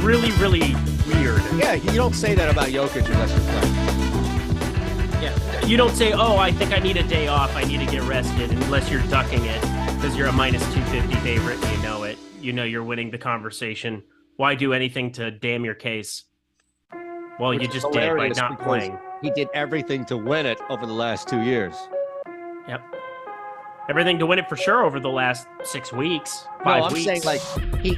really, really weird. Yeah, you don't say that about Jokic unless you're playing. Yeah, you don't say, oh, I think I need a day off. I need to get rested, unless you're ducking it because you're a minus 250 favorite and you know it. You know you're winning the conversation. Why do anything to damn your case? Well, Which you is just did by not because playing. He did everything to win it over the last 2 years. Yep. Everything to win it for sure over the last 6 weeks, 5 weeks. Saying like he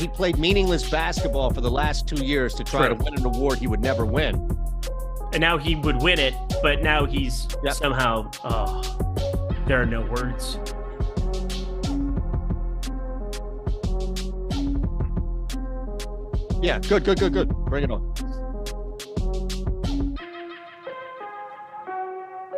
played meaningless basketball for the last 2 years to try to win an award he would never win. And now he would win it, but now he's somehow, there are no words. Yeah, good. Bring it on.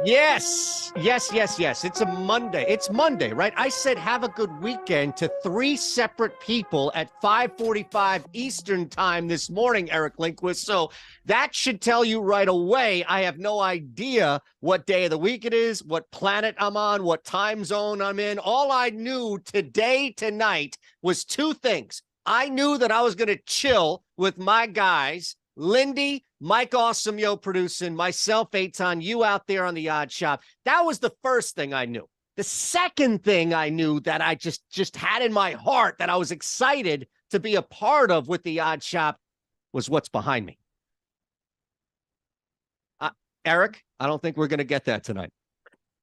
Yes. It's a Monday. It's Monday, right? I said have a good weekend to 3 separate people at 5:45 Eastern time this morning, Eric Lindquist. So that should tell you right away, I have no idea what day of the week it is, what planet I'm on, what time zone I'm in. All I knew tonight was 2 things. I knew that I was going to chill with my guys, Lindy, Mike Awesome, producing, myself, Eytan, you out there on the Odd Shop. That was the first thing I knew. The second thing I knew that I just had in my heart that I was excited to be a part of with the Odd Shop was what's behind me. Eric, I don't think we're going to get that tonight.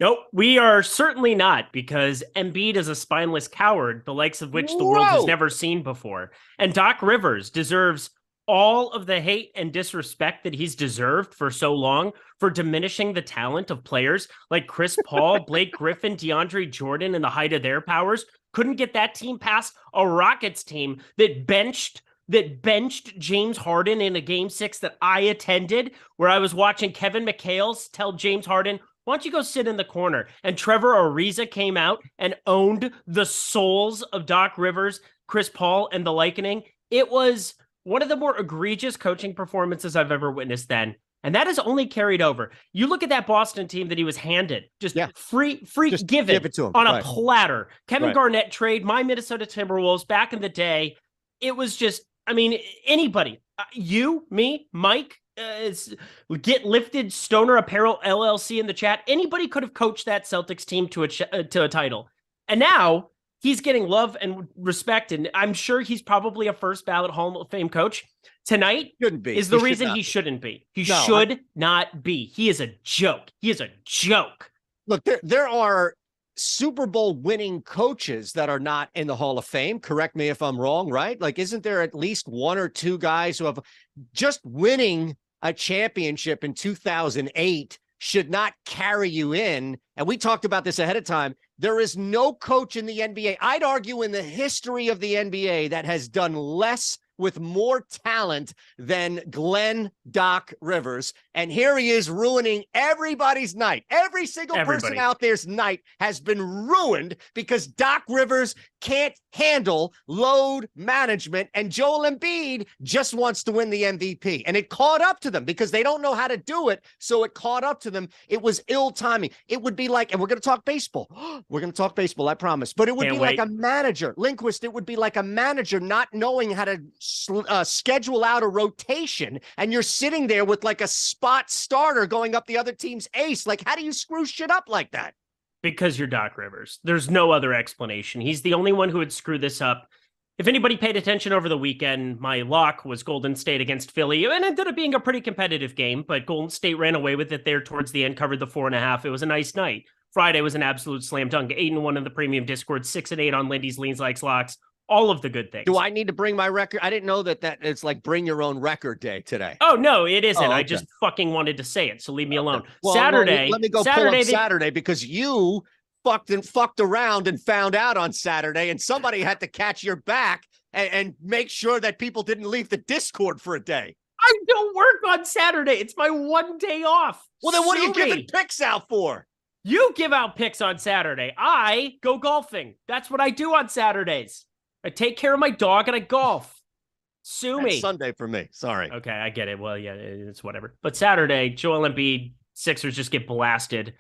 Nope, we are certainly not, because Embiid is a spineless coward, the likes of which the world has never seen before. And Doc Rivers deserves all of the hate and disrespect that he's deserved for so long for diminishing the talent of players like Chris Paul, Blake Griffin, DeAndre Jordan in the height of their powers. Couldn't get that team past a Rockets team that benched James Harden in a game 6 that I attended, where I was watching Kevin McHale tell James Harden, why don't you go sit in the corner? And Trevor Ariza came out and owned the souls of Doc Rivers, Chris Paul, and the likening. It was one of the more egregious coaching performances I've ever witnessed then. And that has only carried over. You look at that Boston team that he was handed, just free just give it to him on a platter. Kevin Garnett trade, my Minnesota Timberwolves back in the day. It was just, I mean, anybody, you, me, Mike, Get Lifted, Stoner Apparel LLC in the chat. Anybody could have coached that Celtics team to a title. And now he's getting love and respect, and I'm sure he's probably a first ballot Hall of Fame coach. Tonight is the reason he shouldn't be. He should not be. He is a joke. He is a joke. Look, there are Super Bowl winning coaches that are not in the Hall of Fame. Correct me if I'm wrong, right? Like, isn't there at least 1 or 2 guys who have just winning a championship in 2008 should not carry you in? And we talked about this ahead of time. There is no coach in the NBA, I'd argue in the history of the NBA, that has done less with more talent than Glenn Doc Rivers. And here he is ruining everybody's night. Every single person out there's night has been ruined because Doc Rivers can't handle load management. And Joel Embiid just wants to win the MVP. And it caught up to them because they don't know how to do it. So it caught up to them. It was ill timing. It would be like, and we're going to talk baseball. We're going to talk baseball, I promise. But it would be like a manager. Lindquist, it would be like a manager not knowing how to schedule out a rotation, and you're sitting there with like a spot starter going up the other team's ace. Like, how do you screw shit up like that? Because you're Doc Rivers. There's no other explanation. He's the only one who would screw this up. If anybody paid attention over the weekend, my lock was Golden State against Philly, and it ended up being a pretty competitive game, but Golden State ran away with it there towards the end, covered the 4.5. It was a nice night. Friday was an absolute slam dunk. 8-1 in the premium Discord, 6-8 on Lindy's Leans Likes Locks. All of the good things. Do I need to bring my record? I didn't know that it's like bring your own record day today. Oh, no, it isn't. Okay. I just fucking wanted to say it, so leave me alone. Well, Saturday. Let me go pull up Saturday because you fucked around and found out on Saturday, and somebody had to catch your back and make sure that people didn't leave the Discord for a day. I don't work on Saturday. It's my one day off. Well, then what are you giving picks out for? You give out picks on Saturday. I go golfing. That's what I do on Saturdays. I take care of my dog and I golf. Sue me. Sunday for me. Sorry. Okay, I get it. Well, yeah, it's whatever. But Saturday, Joel Embiid, Sixers just get blasted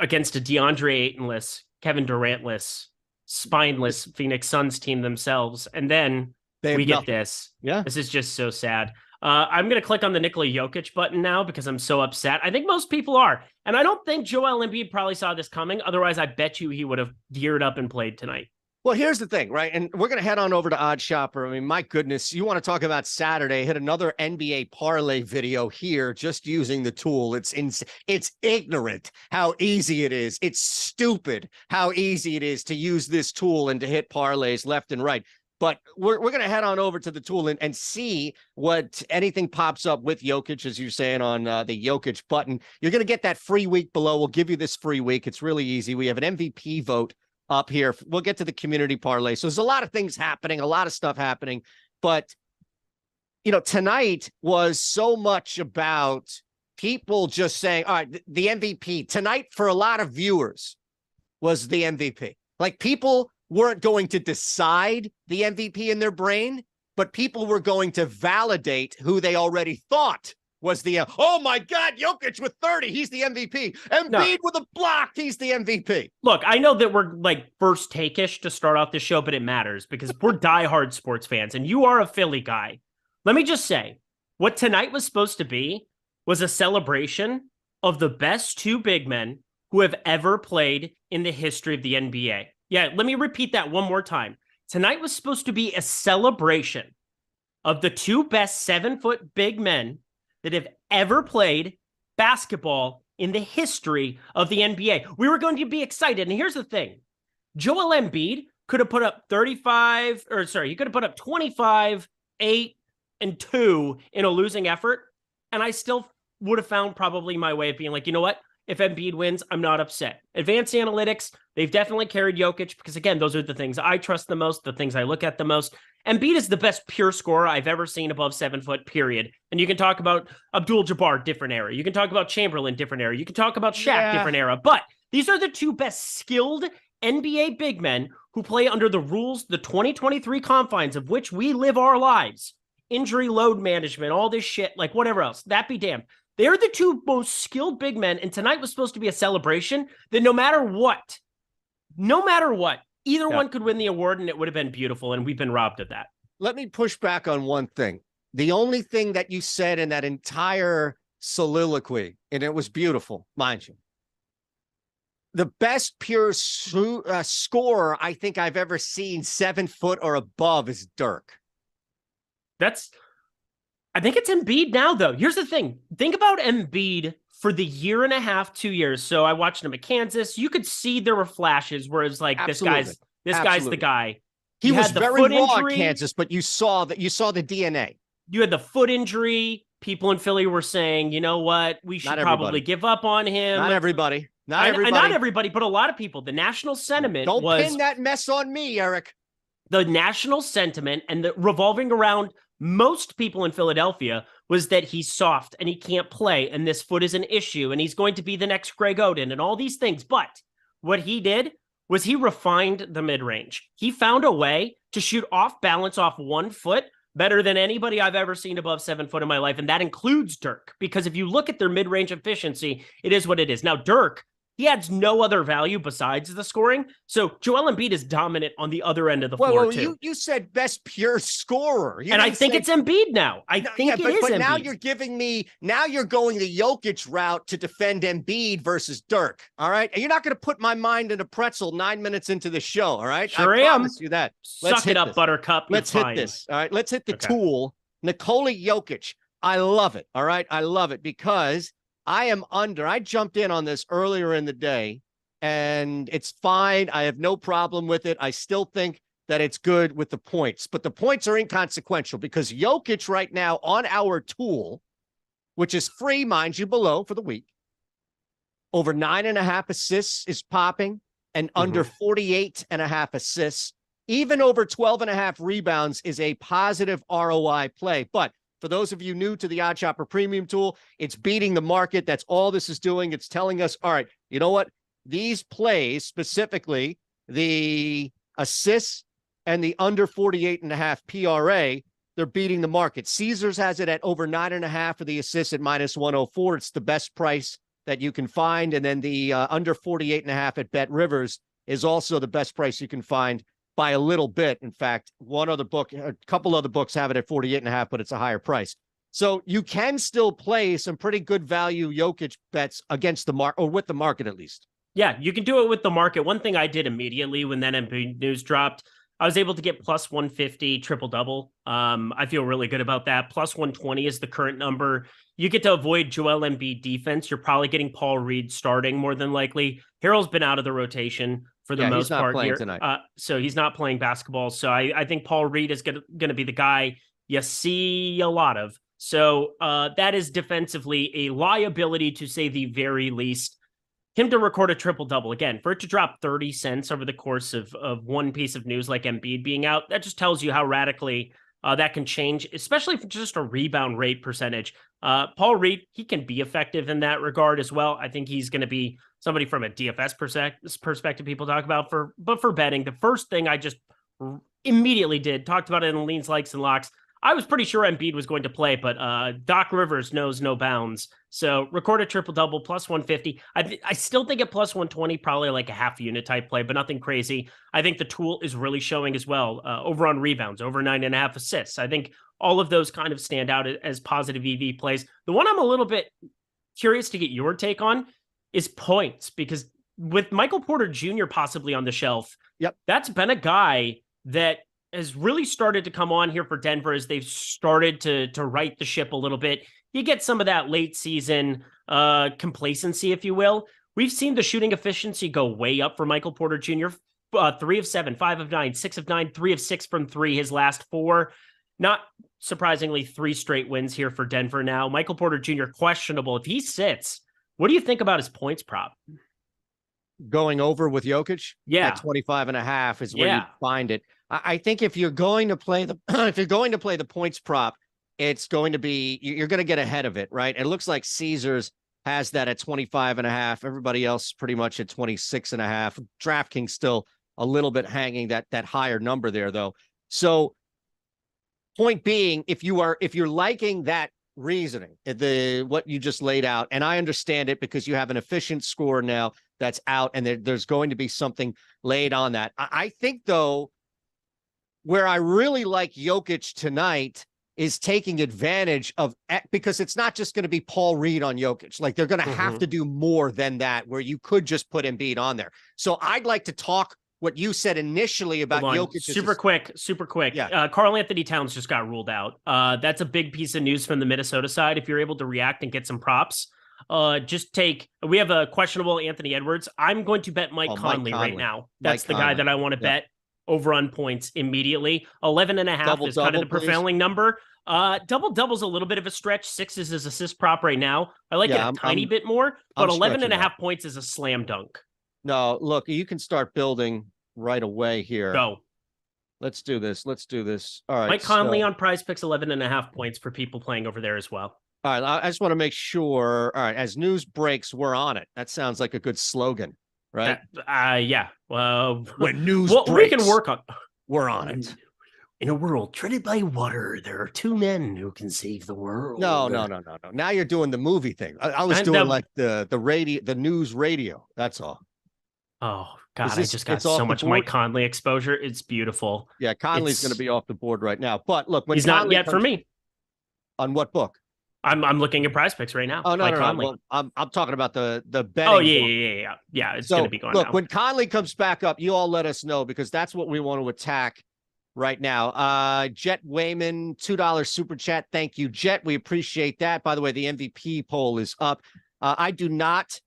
against a DeAndre Ayton-less, Kevin Durant-less, spineless Phoenix Suns team themselves. And then we get this. Yeah. This is just so sad. I'm going to click on the Nikola Jokic button now because I'm so upset. I think most people are. And I don't think Joel Embiid probably saw this coming. Otherwise, I bet you he would have geared up and played tonight. Well, here's the thing, right? And we're going to head on over to OddsShopper. I mean, my goodness, you want to talk about Saturday, hit another NBA parlay video here just using the tool. It's ignorant how easy it is. It's stupid how easy it is to use this tool and to hit parlays left and right. But we're going to head on over to the tool and see what anything pops up with Jokic, as you're saying on the Jokic button. You're going to get that free week below. We'll give you this free week. It's really easy. We have an MVP vote up here. We'll get to the community parlay. So there's a lot of things happening, a lot of stuff happening. But, you know, tonight was so much about people just saying, all right, the MVP tonight for a lot of viewers was the MVP. Like, people weren't going to decide the MVP in their brain, but people were going to validate who they already thought was the, oh my God, Jokic with 30, he's the MVP. Embiid with a block, he's the MVP. Look, I know that we're like first take-ish to start off the show, but it matters because we're diehard sports fans and you are a Philly guy. Let me just say, what tonight was supposed to be was a celebration of the best two big men who have ever played in the history of the NBA. Yeah, let me repeat that one more time. Tonight was supposed to be a celebration of the two best 7-foot big men that have ever played basketball in the history of the NBA. We were going to be excited. And here's the thing. Joel Embiid could have put up 25, 8, and 2 in a losing effort. And I still would have found probably my way of being like, you know what? If Embiid wins, I'm not upset. Advanced analytics, they've definitely carried Jokic because, again, those are the things I trust the most, the things I look at the most. Embiid is the best pure scorer I've ever seen above 7 foot, period. And you can talk about Abdul-Jabbar, different era. You can talk about Chamberlain, different era. You can talk about Shaq, different era. But these are the two best skilled NBA big men who play under the rules, the 2023 confines of which we live our lives. Injury load management, all this shit, like whatever else. That be damned. They're the two most skilled big men, and tonight was supposed to be a celebration that no matter what, either one could win the award, and it would have been beautiful, and we've been robbed of that. Let me push back on one thing. The only thing that you said in that entire soliloquy, and it was beautiful, mind you, the best pure scorer I think I've ever seen 7 foot or above is Dirk. I think it's Embiid now, though. Here's the thing. Think about Embiid for the year and a half, 2 years. So I watched him at Kansas. You could see there were flashes where it's like, this guy's the guy. He was very raw at Kansas, but you saw the DNA. You had the foot injury. People in Philly were saying, you know what? We should probably give up on him. Not everybody, but a lot of people. The national sentiment Don't pin that mess on me, Eric. The national sentiment and the revolving around most people in Philadelphia was that he's soft and he can't play and this foot is an issue and he's going to be the next Greg Oden and all these things. But what he did was he refined the mid-range. He found a way to shoot off balance off 1 foot better than anybody I've ever seen above 7 foot in my life. And that includes Dirk, because if you look at their mid-range efficiency, it is what it is. Now, Dirk, he adds no other value besides the scoring. So Joel Embiid is dominant on the other end of the floor, too. You said best pure scorer. And I think it's Embiid now. I think it is Embiid. But now you're going the Jokic route to defend Embiid versus Dirk, all right? And you're not going to put my mind in a pretzel 9 minutes into the show, all right? Sure I promise you that. Suck it up, Buttercup. Let's hit this, all right? Let's hit the tool. Nikola Jokic. I love it, all right? I love it because I jumped in on this earlier in the day, and it's fine. I have no problem with it. I still think that it's good with the points, but the points are inconsequential because Jokic right now on our tool, which is free, mind you, below for the week, over 9.5 assists is popping and under 48.5 assists, even over 12.5 rebounds is a positive ROI play. But for those of you new to the OddsShopper Premium tool, it's beating the market. That's all this is doing. It's telling us, all right, you know what? These plays, specifically the assists and the under 48.5 PRA, they're beating the market. Caesars has it at over 9.5 for the assists at -104. It's the best price that you can find. And then the under 48.5 at Bet Rivers is also the best price you can find by a little bit. In fact, a couple other books have it at 48.5, but it's a higher price. So you can still play some pretty good value Jokic bets against the market, or with the market at least. Yeah, you can do it with the market. One thing I did immediately when that Embiid news dropped, I was able to get plus 150 triple double. I feel really good about that. Plus 120 is the current number. You get to avoid Joel Embiid defense. You're probably getting Paul Reed starting more than likely. Harrell's been out of the rotation for the most part here. Tonight. So he's not playing basketball. So I think Paul Reed is going to be the guy you see a lot of. So that is defensively a liability, to say the very least. Him to record a triple-double, again, for it to drop 30 cents over the course of one piece of news like Embiid being out, that just tells you how radically that can change, especially for just a rebound rate percentage. Paul Reed, he can be effective in that regard as well. I think he's going to be somebody from a DFS perspective people talk about, but for betting, the first thing I just immediately did, talked about it in leans, likes, and locks. I was pretty sure Embiid was going to play, but Doc Rivers knows no bounds. So record a triple-double, plus 150. I still think at plus 120, probably like a half unit type play, but nothing crazy. I think the tool is really showing as well. Over on rebounds, over 9.5 assists. I think all of those kind of stand out as positive EV plays. The one I'm a little bit curious to get your take on is points, because with Michael Porter Jr. possibly on the shelf, that's been a guy that has really started to come on here for Denver as they've started to right the ship a little bit. You get some of that late season complacency, if you will. We've seen the shooting efficiency go way up for Michael Porter Jr. 3 of 7, 5 of 9, 6 of 9, 3 of 6 from 3 his last 4. Not surprisingly, 3 straight wins here for Denver now. Michael Porter Jr. questionable. If he sits, what do you think about his points prop? Going over with Jokic? Yeah. At 25.5 is where you find it. I think if you're going to play the points prop, it's going to be, you're going to get ahead of it, right? It looks like Caesars has that at 25.5. Everybody else pretty much at 26.5. DraftKings still a little bit hanging that higher number there, though. So point being, if you're liking that reasoning, what you just laid out, and I understand it because you have an efficient score now that's out, and there's going to be something laid on that. I think, though, where I really like Jokic tonight is taking advantage of, because it's not just going to be Paul Reed on Jokic. Like, they're going to have to do more than that, where you could just put Embiid on there. So I'd like to talk what you said initially about Jokic. Super quick. Yeah. Karl Anthony Towns just got ruled out. That's a big piece of news from the Minnesota side. If you're able to react and get some props, we have a questionable Anthony Edwards. I'm going to bet Mike Conley right now. That's the guy that I want to bet over on points immediately. 11.5 is kind of the prevailing number. Double-double's a little bit of a stretch. 6 is his assist prop right now. I like it a tiny bit more, but 11.5 points is a slam dunk. No, look, you can start building right away here. Go. Let's do this. All right. Mike Conley on PrizePicks, 11.5 points for people playing over there as well. All right. I just want to make sure. All right. As news breaks, we're on it. That sounds like a good slogan, right? Yeah. Well, when news breaks, we can work on. We're on it. In a world treaded by water, there are 2 men who can save the world. No. Now you're doing the movie thing. I was doing like the radio, the news radio. That's all. Oh, God, I just got so much Mike Conley exposure. It's beautiful. Yeah, Conley's going to be off the board right now. But look, when he's not yet for me. On what book? I'm looking at PrizePicks right now. Oh, no. Well, I'm talking about the betting. Oh, yeah. Yeah, it's going to be going look, now. When Conley comes back up, you all let us know, because that's what we want to attack right now. Jet Wayman, $2 super chat. Thank you, Jet. We appreciate that. By the way, the MVP poll is up. I do not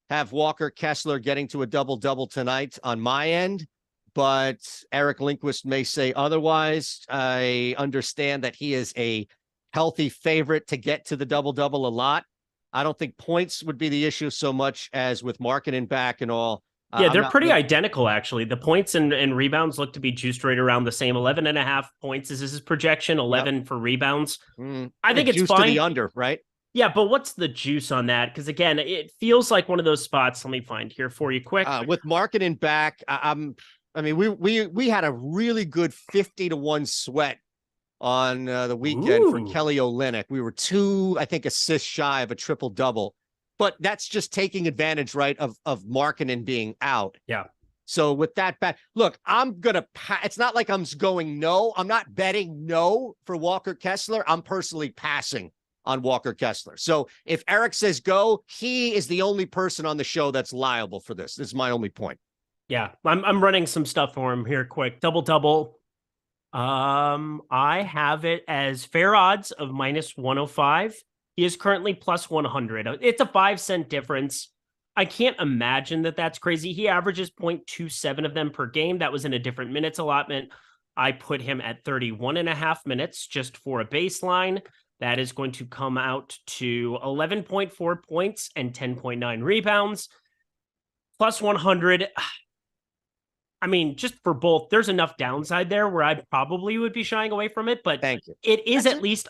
have Walker Kessler getting to a double-double tonight on my end, but Eric Lindquist may say otherwise. I understand that he is a healthy favorite to get to the double-double a lot. I don't think points would be the issue so much as with Markkanen back and all. Yeah, they're pretty identical, actually. The points and rebounds look to be juiced right around the same. 11.5 points is his projection, 11 for rebounds. I think it's fine. To the under, right? Yeah, but what's the juice on that? Because, again, it feels like one of those spots. Let me find here for you quick. With Markkanen back, we had a really good 50-1 sweat on the weekend for Kelly Olynyk. We were 2, I think, assists shy of a triple-double. But that's just taking advantage, right, of Markkanen being out. Yeah. So with that bet, look, I'm going to, it's not like I'm going no. I'm not betting no for Walker Kessler. I'm personally passing on Walker Kessler. So if Eric says go, he is the only person on the show that's liable for this. This is my only point. Yeah, I'm running some stuff for him here quick. Double. I have it as fair odds of -105. He is currently plus 100. It's a 5-cent difference. I can't imagine that that's crazy. He averages 0.27 of them per game. That was in a different minutes allotment. I put him at 31.5 minutes just for a baseline. That is going to come out to 11.4 points and 10.9 rebounds. Plus 100. I mean, just for both, there's enough downside there where I probably would be shying away from it, but thank you. It is at least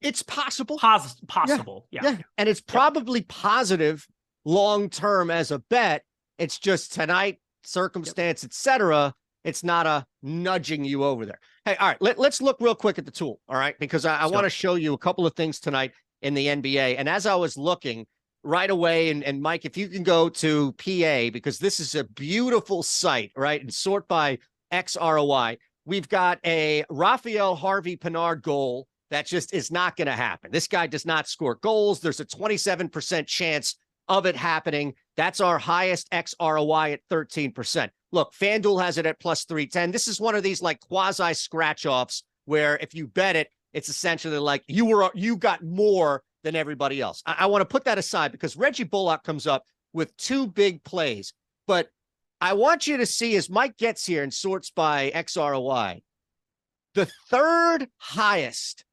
it's possible. Possible. Yeah. And it's probably positive long-term as a bet. It's just tonight, circumstance, etc. It's not a nudging you over there. Hey, all right, let's look real quick at the tool. All right, because I want to show you a couple of things tonight in the NBA. And as I was looking right away, and Mike, if you can go to PA, because this is a beautiful site, right? And sort by XROI. We've got a Raphael Harvey Pinard goal that just is not going to happen. This guy does not score goals. There's a 27% chance of it happening. That's our highest XROI at 13%. Look, FanDuel has it at plus 310. This is one of these like quasi scratch offs where if you bet it, it's essentially like you got more than everybody else. I want to put that aside because Reggie Bullock comes up with two big plays, but I want you to see as Mike gets here and sorts by XROI, the third highest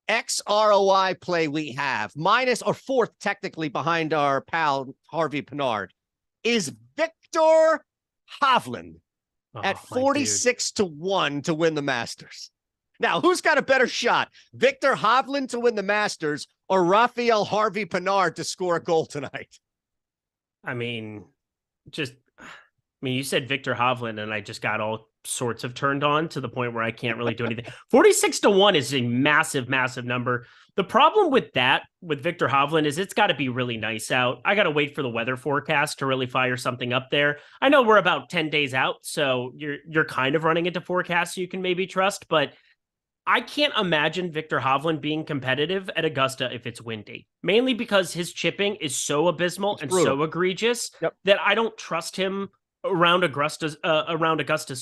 XROI play we have, minus or fourth technically behind our pal Harvey Pinard, is Victor Hovland at 46 to 1 to win the Masters. Now, who's got a better shot? Victor Hovland to win the Masters or Raphael Harvey Pinard to score a goal tonight? I mean, you said Victor Hovland, and I just got all sorts of turned on to the point where I can't really do anything. 46 to 1 is a massive, massive number. The problem with Victor Hovland is it's got to be really nice out. I got to wait for the weather forecast to really fire something up there. I know we're about 10 days out, so you're kind of running into forecasts you can maybe trust, but I can't imagine Victor Hovland being competitive at Augusta if it's windy, mainly because his chipping is so abysmal and so egregious that I don't trust him around Augusta's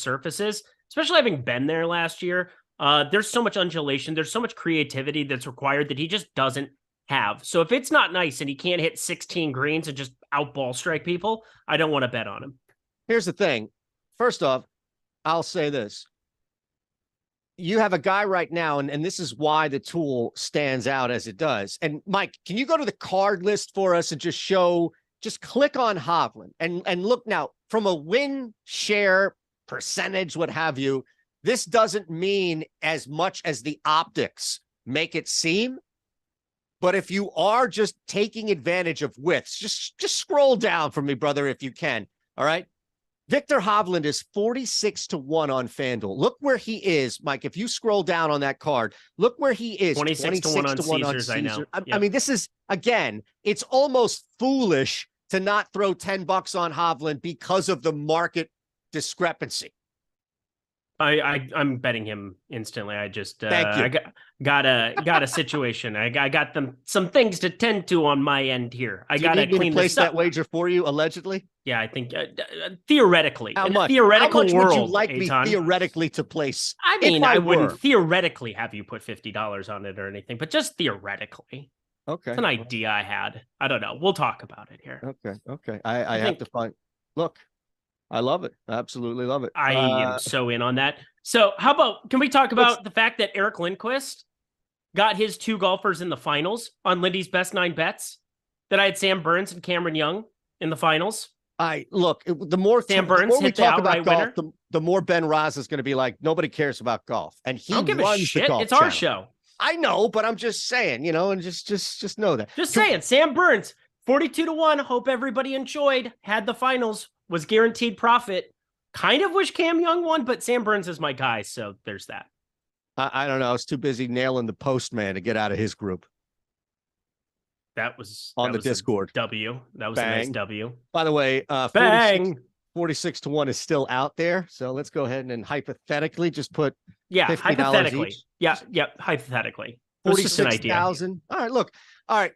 surfaces, especially having been there last year. There's so much undulation. There's so much creativity that's required that he just doesn't have. So if it's not nice and he can't hit 16 greens and just outball strike people, I don't want to bet on him. Here's the thing. First off, I'll say this. You have a guy right now, and this is why the tool stands out as it does. And Mike, can you go to the card list for us and just click on Hovland and look now from a win share percentage, what have you. This doesn't mean as much as the optics make it seem. But if you are just taking advantage of widths, just scroll down for me, brother, if you can. All right. Victor Hovland is 46 to 1 on FanDuel. Look where he is, Mike. If you scroll down on that card, look where he is. 26 to 1 on Caesars, I know. I mean, this is, again, it's almost foolish to not throw $10 on Hovland because of the market discrepancy. I'm betting him instantly. I just Thank you. I got a situation. I got some things to tend to on my end here. I got to clean place this up. That wager for you, allegedly. Yeah, I think theoretically, How in much? a theoretical How much world, would you like Eytan, me theoretically to place? I mean, I wouldn't theoretically have you put $50 on it or anything, but just theoretically. Okay. It's an idea I had. I don't know. We'll talk about it here. Okay. I have to find. Look, I love it. I absolutely love it. I am so in on that. So how about, can we talk about the fact that Eric Lindquist got his 2 golfers in the finals on Lindy's best 9 bets? That I had Sam Burns and Cameron Young in the finals. The more Sam Burns we hit talk the about outright golf, the more Ben Ross is going to be like, nobody cares about golf. And he don't give runs a shit. the golf It's our channel. show. I know, but I'm just saying, and just know that. Just saying, Sam Burns, 42 to 1. Hope everybody enjoyed. Had the finals, was guaranteed profit. Kind of wish Cam Young won, but Sam Burns is my guy, so there's that. I don't know. I was too busy nailing the postman to get out of his group. That was on the Discord. W. That was Bang. a nice W. By the way, Bang. 46-1 is still out there. So let's go ahead and hypothetically just put $50 hypothetically. each. Yeah, hypothetically. It's just an idea. 46,000. All right, look. All right.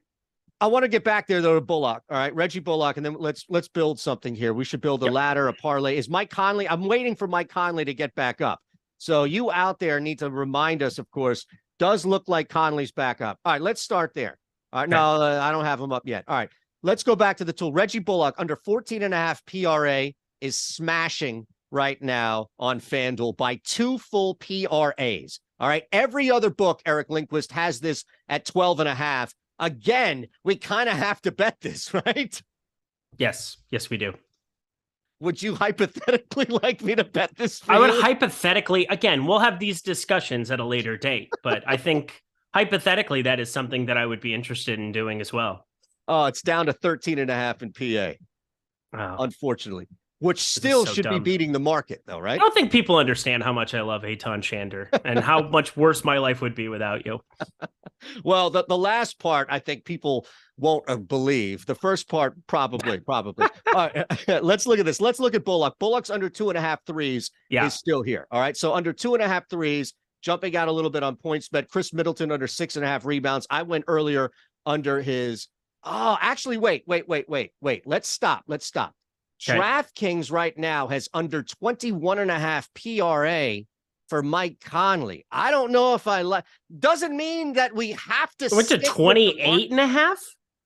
I want to get back there though to Bullock. All right, Reggie Bullock, and then let's build something here. We should build a ladder, a parlay. Is Mike Conley? I'm waiting for Mike Conley to get back up. So you out there need to remind us, of course, does look like Conley's back up. All right, let's start there. All right, no, I don't have him up yet. All right, let's go back to the tool. Reggie Bullock under 14.5 PRA is smashing right now on FanDuel by 2 full PRAs. All right, every other book, Eric Lindquist, has this at 12.5. Again, we kind of have to bet this, right? Yes, we do. Would you hypothetically like me to bet this? I would hypothetically, again, we'll have these discussions at a later date, but I think hypothetically that is something that I would be interested in doing as well. Oh, it's down to 13.5 in PA, unfortunately, which still should be beating the market though, right? I don't think people understand how much I love Eytan Shander and how much worse my life would be without you. Well, the last part, I think people won't believe. The first part, probably. All right, let's look at this. Let's look at Bullock. Bullock's under 2.5 threes is still here. All right, so under 2.5 threes, jumping out a little bit on points bet. Chris Middleton under 6.5 rebounds. I went earlier under his. Oh, actually, wait. Let's stop. Okay. DraftKings right now has under 21.5 PRA for Mike Conley. I don't know if I like. Doesn't mean that we have to. Went to 28.5.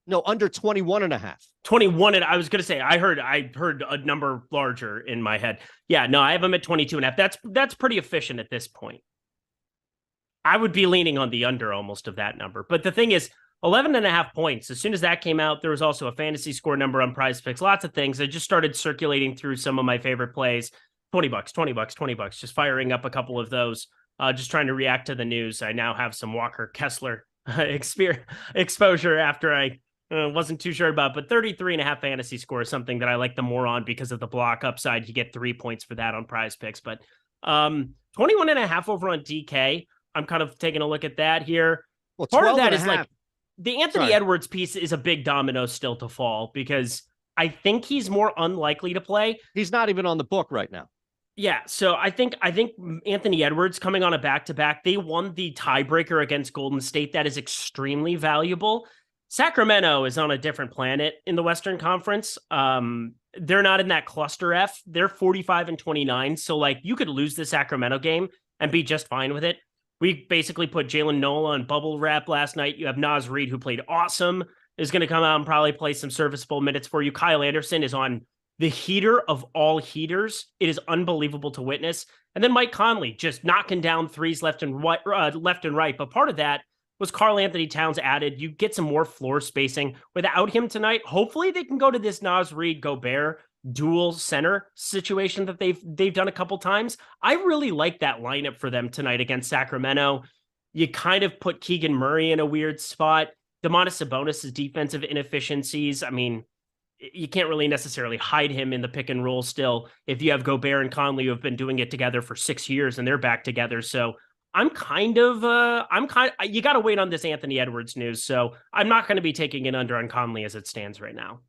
No, under 21.5. 21. And I was going to say, I heard a number larger in my head. Yeah, no, I have him at 22.5. That's pretty efficient at this point. I would be leaning on the under almost of that number. But the thing is, 11.5 points. As soon as that came out, there was also a fantasy score number on PrizePicks. Lots of things. I just started circulating through some of my favorite plays. $20, just firing up a couple of those, just trying to react to the news. I now have some Walker Kessler exposure after I wasn't too sure about, but 33.5 fantasy score is something that I like the more on because of the block upside. You get 3 points for that on PrizePicks, but 21.5 over on DK. I'm kind of taking a look at that here. Well, part of that is like the Anthony Edwards piece is a big domino still to fall because I think he's more unlikely to play. He's not even on the book right now. Yeah, so I think Anthony Edwards coming on a back-to-back, they won the tiebreaker against Golden State. That is extremely valuable. Sacramento is on a different planet in the Western Conference. They're not in that cluster F. They're 45-29. So like you could lose the Sacramento game and be just fine with it. We basically put Jalen Nola on bubble wrap last night. You have Naz Reid, who played awesome, is going to come out and probably play some serviceable minutes for you. Kyle Anderson is on the heater of all heaters. It is unbelievable to witness. And then Mike Conley just knocking down threes left and right. But part of that was Karl Anthony Towns added. You get some more floor spacing without him tonight. Hopefully they can go to this Naz Reid Gobert dual center situation that they've done a couple times. I really like that lineup for them tonight against Sacramento. You kind of put Keegan Murray in a weird spot. Domantas Sabonis' defensive inefficiencies. I mean, you can't really necessarily hide him in the pick and roll still if you have Gobert and Conley who have been doing it together for 6 years and they're back together. So you got to wait on this Anthony Edwards news. So I'm not going to be taking it under on Conley as it stands right now.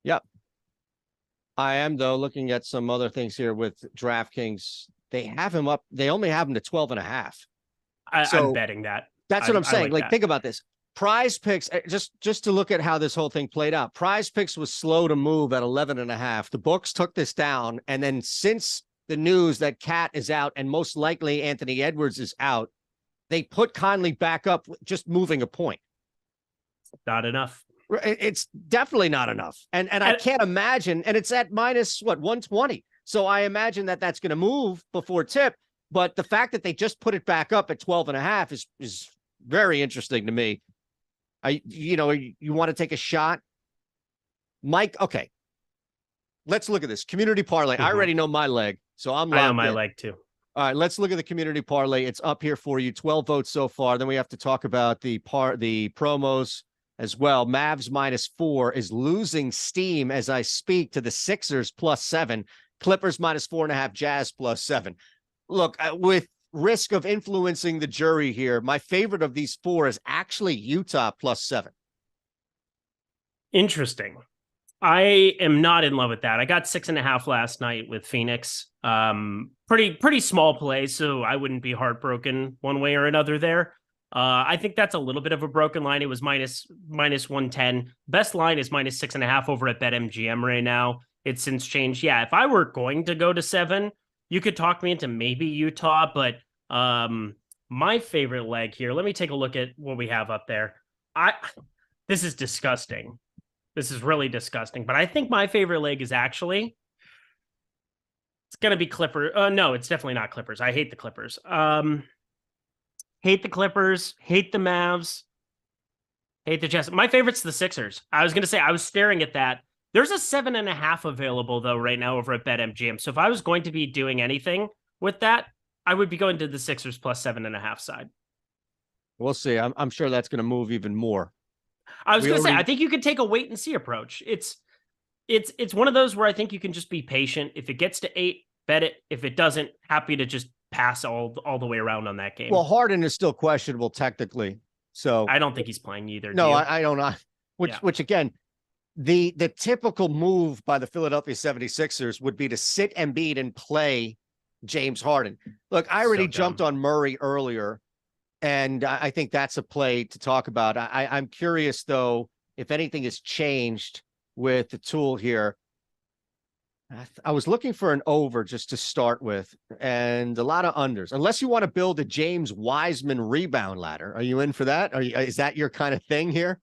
Yep. I am, though, looking at some other things here with DraftKings. They have him up. They only have him to 12.5. I'm betting that. That's what I'm saying. Like think about this. PrizePicks, just to look at how this whole thing played out. PrizePicks was slow to move at 11.5. The books took this down. And then since the news that Cat is out and most likely Anthony Edwards is out, they put Conley back up, just moving a point. Not enough. It's definitely not enough. And I can't imagine. And it's at minus 120. So I imagine that that's going to move before tip. But the fact that they just put it back up at 12.5 is very interesting to me. You want to take a shot? Mike, okay. Let's look at this. Community parlay. I already know my leg, so I'm locked in. I know my leg too. All right, let's look at the community parlay. It's up here for you. 12 votes so far. Then we have to talk about the promos as well. Mavs -4 is losing steam as I speak to the Sixers +7. Clippers -4.5. Jazz +7. Look, with risk of influencing the jury here, my favorite of these four is actually Utah +7. Interesting. I am not in love with that. I got 6.5 last night with Phoenix. Pretty small play, so I wouldn't be heartbroken one way or another there. I think that's a little bit of a broken line. It was minus 110. Best line is minus 6.5 over at BetMGM right now. It's since changed. Yeah, if I were going to go to 7, you could talk me into maybe Utah, but my favorite leg here. Let me take a look at what we have up there. This is disgusting. This is really disgusting, but I think my favorite leg is actually it's gonna be Clippers. No, it's definitely not Clippers. I hate the Clippers. Hate the Clippers. Hate the Mavs. Hate the Jazz. My favorite's the Sixers. I was gonna say I was staring at that. There's a 7.5 available though right now over at BetMGM. So if I was going to be doing anything with that, I would be going to the Sixers plus 7.5 side. We'll see. I'm sure that's going to move even more. I was going to say, I think you could take a wait and see approach. It's one of those where I think you can just be patient. If it gets to 8, bet it. If it doesn't, happy to just pass all the way around on that game. Well, Harden is still questionable technically, so I don't think he's playing either. No, I don't know. Which again, the typical move by the Philadelphia 76ers would be to sit Embiid and play James Harden. Look, I already jumped on Murray earlier. And I think that's a play to talk about. I'm curious, though, if anything has changed with the tool here. I was looking for an over just to start with, and a lot of unders. Unless you want to build a James Wiseman rebound ladder. Are you in for that? Is that your kind of thing here?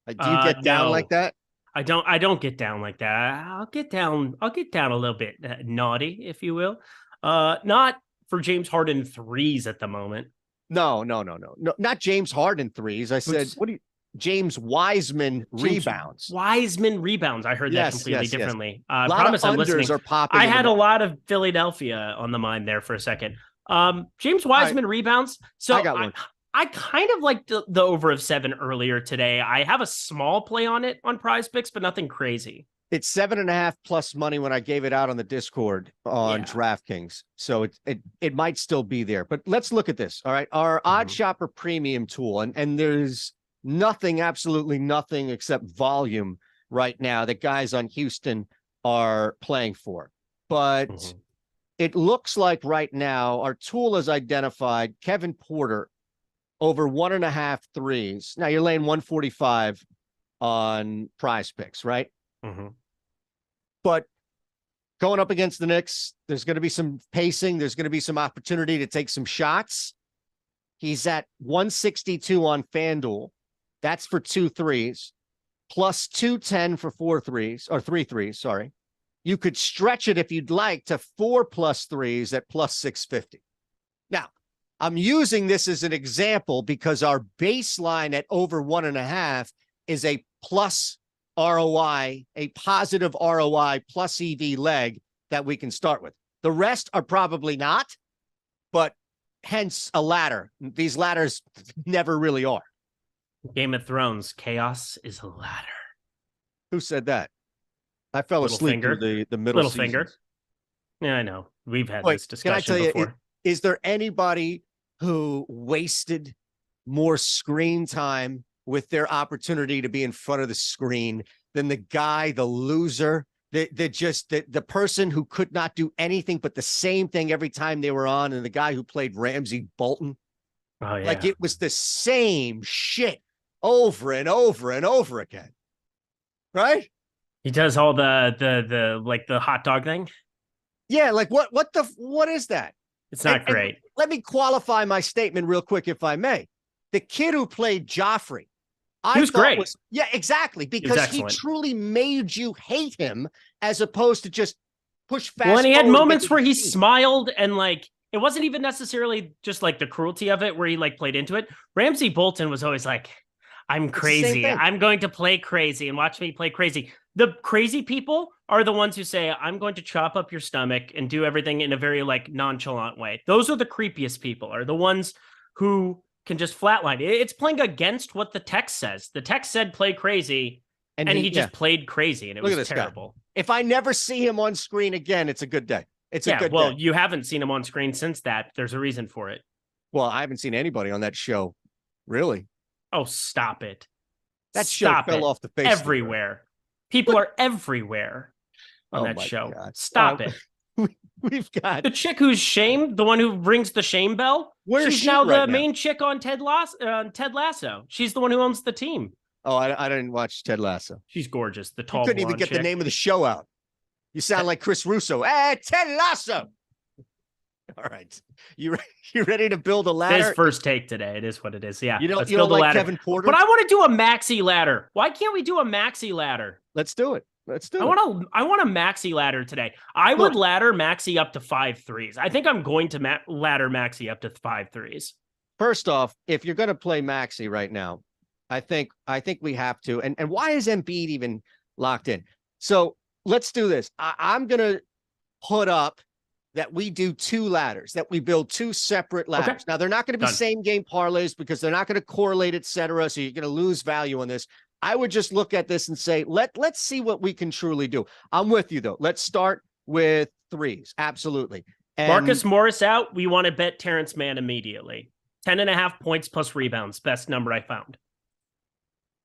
Do you get down like that? I don't get down like that. I'll get down a little bit naughty, if you will. Not for James Harden threes at the moment. No, not James Harden threes. I said, James Wiseman rebounds. Wiseman rebounds. I heard that completely differently. A lot of unders are popping. I had a lot of Philadelphia on the mind there for a second. James Wiseman rebounds. So I got one. I kind of liked the over of 7 earlier today. I have a small play on it on PrizePicks, but nothing crazy. It's 7.5 plus money when I gave it out on the Discord on DraftKings. So it might still be there, but let's look at this. All right. Our OddsShopper premium tool, and there's nothing, absolutely nothing except volume right now that guys on Houston are playing for. But it looks like right now our tool has identified Kevin Porter over 1.5 threes. Now you're laying 145 on PrizePicks, right? But going up against the Knicks, there's going to be some pacing. There's going to be some opportunity to take some shots. He's at 162 on FanDuel. That's for 2 threes, plus 210 for 4 threes, or 3 threes, sorry. You could stretch it if you'd like to 4 plus threes at plus 650. Now, I'm using this as an example because our baseline at over 1.5 is a plus ROI, a positive ROI plus EV leg that we can start with. The rest are probably not, but hence a ladder. These ladders never really are. Game of Thrones, chaos is a ladder. Who said that? I fell asleep through the middle seasons. Finger. Yeah, I know. We've had this discussion can I tell before. You, is there anybody who wasted more screen time with their opportunity to be in front of the screen than the guy, the loser, the person who could not do anything but the same thing every time they were on, and the guy who played Ramsey Bolton? Oh, yeah. Like it was the same shit over and over and over again. Right? He does all the like the hot dog thing. Yeah, like what is that? It's not great. And let me qualify my statement real quick, if I may. The kid who played Joffrey, he was great. Yeah, exactly. Because he truly made you hate him as opposed to just push fast. Well, and he had moments where he smiled, and like it wasn't even necessarily just like the cruelty of it where he like played into it. Ramsey Bolton was always like, I'm crazy. I'm going to play crazy and watch me play crazy. The crazy people are the ones who say, I'm going to chop up your stomach and do everything in a very like nonchalant way. Those are the creepiest people, are the ones who can just flatline. It's playing against what the text says. The text said play crazy, and he just played crazy, and it was terrible. Guy. If I never see him on screen again, it's a good day. It's a good day. You haven't seen him on screen since that. There's a reason for it. Well, I haven't seen anybody on that show. Really? Oh, stop it. That show fell off the face everywhere. People are everywhere on that show. God. Stop it. We've got the chick who's shamed, the one who rings the shame bell. Where's she's she now right the now? main chick on Ted Lasso. She's the one who owns the team. Oh, I didn't watch Ted Lasso. She's gorgeous. The You tall couldn't even blonde get chick. the name of the show out. You sound like Chris Russo. Hey, Ted Lasso. All right. You ready to build a ladder? His first take today. It is what it is. Yeah. You Let's don't build a like ladder. Kevin Porter? But I want to do a maxi ladder. Why can't we do a maxi ladder? Let's do it. I want a maxi ladder today. I would ladder maxi up to 5 threes. I think I'm going to ladder maxi up to 5 threes. First off, if you're going to play maxi right now, I think we have to. And why is Embiid even locked in? So let's do this. I'm going to put up that we do 2 ladders, that we build 2 separate ladders. Okay. Now, they're not going to be same game parlays because they're not going to correlate, et cetera. So you're going to lose value on this. I would just look at this and say, let's see what we can truly do. I'm with you, though. Let's start with 3s. Absolutely. And Marcus Morris out. We want to bet Terrence Mann immediately. 10.5 points plus rebounds. Best number I found.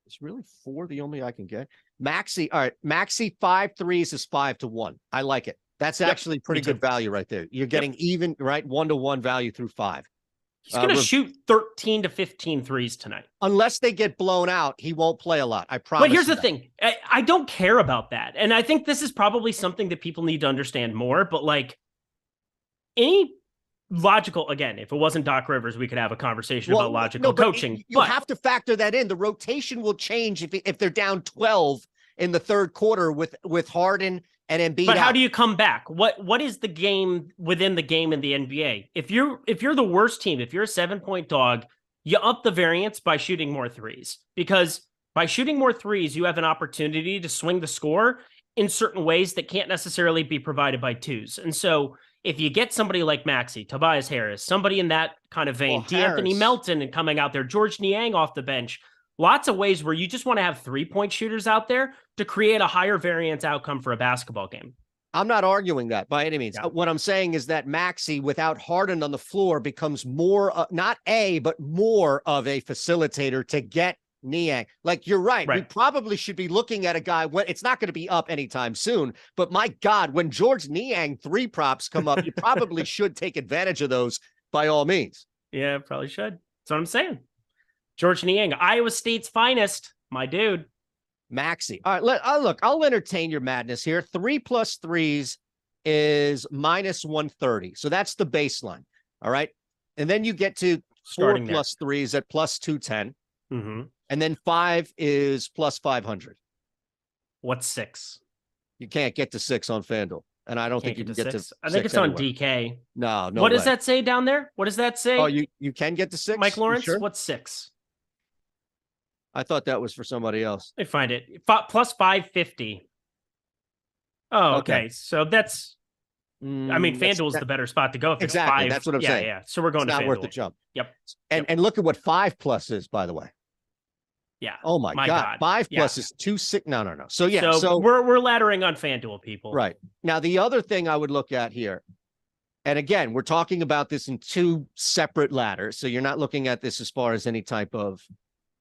It's really 4 the only I can get. Maxi. All right. Maxi 5 threes is 5-1. I like it. That's actually pretty good value right there. You're getting even, right? 1-to-1 value through 5. He's going to shoot 13 to 15 threes tonight. Unless they get blown out, he won't play a lot. I promise. But here's the thing. I don't care about that. And I think this is probably something that people need to understand more. But like any logical, again, if it wasn't Doc Rivers, we could have a conversation about logical coaching. You have to factor that in. The rotation will change if they're down 12 in the third quarter with Harden and Embiid. But how do you come back? What is the game within the game in the NBA? If you're the worst team, if you're a 7-point dog, you up the variance by shooting more threes, because by shooting more threes, you have an opportunity to swing the score in certain ways that can't necessarily be provided by 2s. And so if you get somebody like Maxey, Tobias Harris, somebody in that kind of vein, D'Anthony Melton and coming out there, George Niang off the bench, lots of ways where you just want to have 3-point shooters out there to create a higher variance outcome for a basketball game. I'm not arguing that by any means. Yeah. What I'm saying is that Maxey, without Harden on the floor, becomes more, but more of a facilitator to get Niang. Like, you're right. We probably should be looking at a guy when it's not going to be up anytime soon. But my God, when George Niang 3 props come up, you probably should take advantage of those by all means. Yeah, probably should. That's what I'm saying. George Niang, Iowa State's finest, my dude. Maxey. All right, I'll entertain your madness here. 3 plus 3s is -130. So that's the baseline. All right. And then you get to 4 plus 3s at plus 210. Mm-hmm. And then 5 is plus 500. What's 6? You can't get to 6 on FanDuel. And I don't think you can get to 6. I think it's anywhere. On DK. No. What does that say down there? What does that say? Oh, you can get to 6? Mike Lawrence, sure? What's 6? I thought that was for somebody else. Let me find it. Plus 550. Oh, okay. So that's, I mean, FanDuel's the better spot to go. If exactly. It's 5. That's what I'm saying. Yeah. So we're going it's to not FanDuel. Worth the jump. Yep. And look at what 5 plus is, by the way. Yeah. Oh my God. 5 plus is 2-6. No. So yeah. So we're laddering on FanDuel, people. Right. Now, the other thing I would look at here, and again, we're talking about this in 2 separate ladders. So you're not looking at this as far as any type of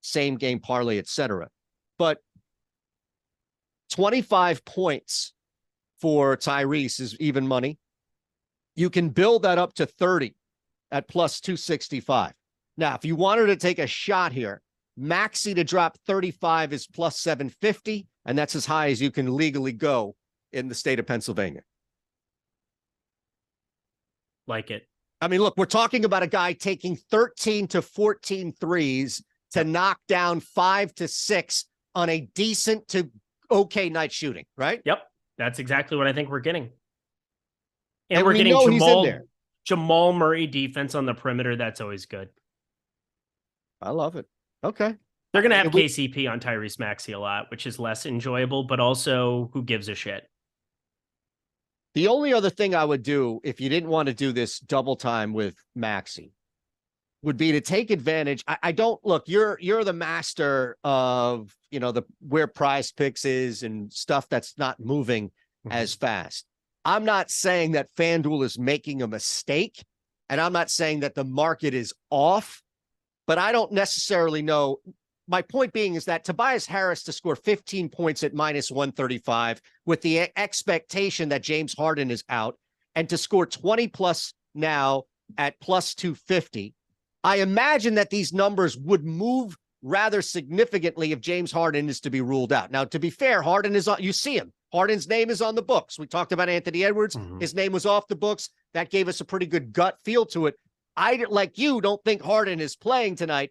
same game parlay, etc. But 25 points for Tyrese is even money. You can build that up to 30 at plus 265. Now, if you wanted to take a shot here, Maxey to drop 35 is plus 750, and that's as high as you can legally go in the state of Pennsylvania. Like it. I mean, look, we're talking about a guy taking 13 to 14 threes to knock down 5 to 6 on a decent to okay night shooting, right? Yep. That's exactly what I think we're getting. And we're getting Jamal Murray defense on the perimeter. That's always good. I love it. Okay. They're going to have KCP on Tyrese Maxey a lot, which is less enjoyable, but also who gives a shit? The only other thing I would do if you didn't want to do this double time with Maxey would be to take advantage. I don't look, you're the master of, where PrizePicks is and stuff that's not moving as fast. I'm not saying that FanDuel is making a mistake, and I'm not saying that the market is off, but I don't necessarily know. my point being is that Tobias Harris to score 15 points at -135 with the expectation that James Harden is out, and to score 20 plus now at +250. I imagine that these numbers would move rather significantly if James Harden is to be ruled out. Now, to be fair, Harden is on, you see him. Harden's name is on the books. We talked about Anthony Edwards. His name was off the books. That gave us a pretty good gut feel to it. I, like you, don't think Harden is playing tonight.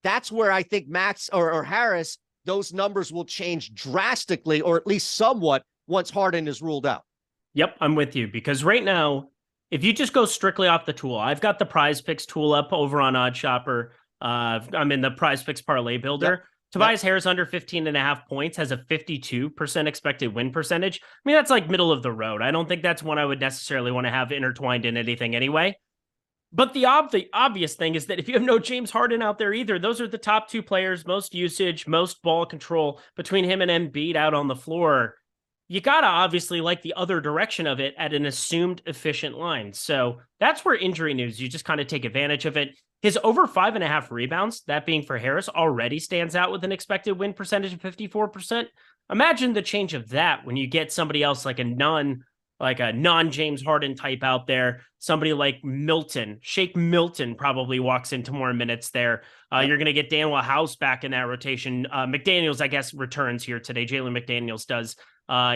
That's where I think Max or Harris, those numbers will change drastically, or at least somewhat, once Harden is ruled out. Yep, I'm with you, because right now, if you just go strictly off the tool, I've got the PrizePicks tool up over on OddsShopper. I'm in the PrizePicks parlay builder. Yep. Tobias Harris under 15.5 points has a 52% expected win percentage. I mean, that's like middle of the road. I don't think that's one I would necessarily want to have intertwined in anything anyway. But the obvious thing is that if you have no James Harden out there either, those are the top two players, most usage, most ball control between him and Embiid out on the floor. You got to obviously like the other direction of it at an assumed efficient line. So that's where injury news, you just kind of take advantage of it. His over 5.5 rebounds, that being for Harris, already stands out with an expected win percentage of 54%. Imagine the change of that when you get somebody else like a non-James Harden type out there. Somebody like Milton, Shake Milton probably walks into more minutes there. You're going to get Danuel House back in that rotation. McDaniels, I guess, returns here today. Jalen McDaniels does.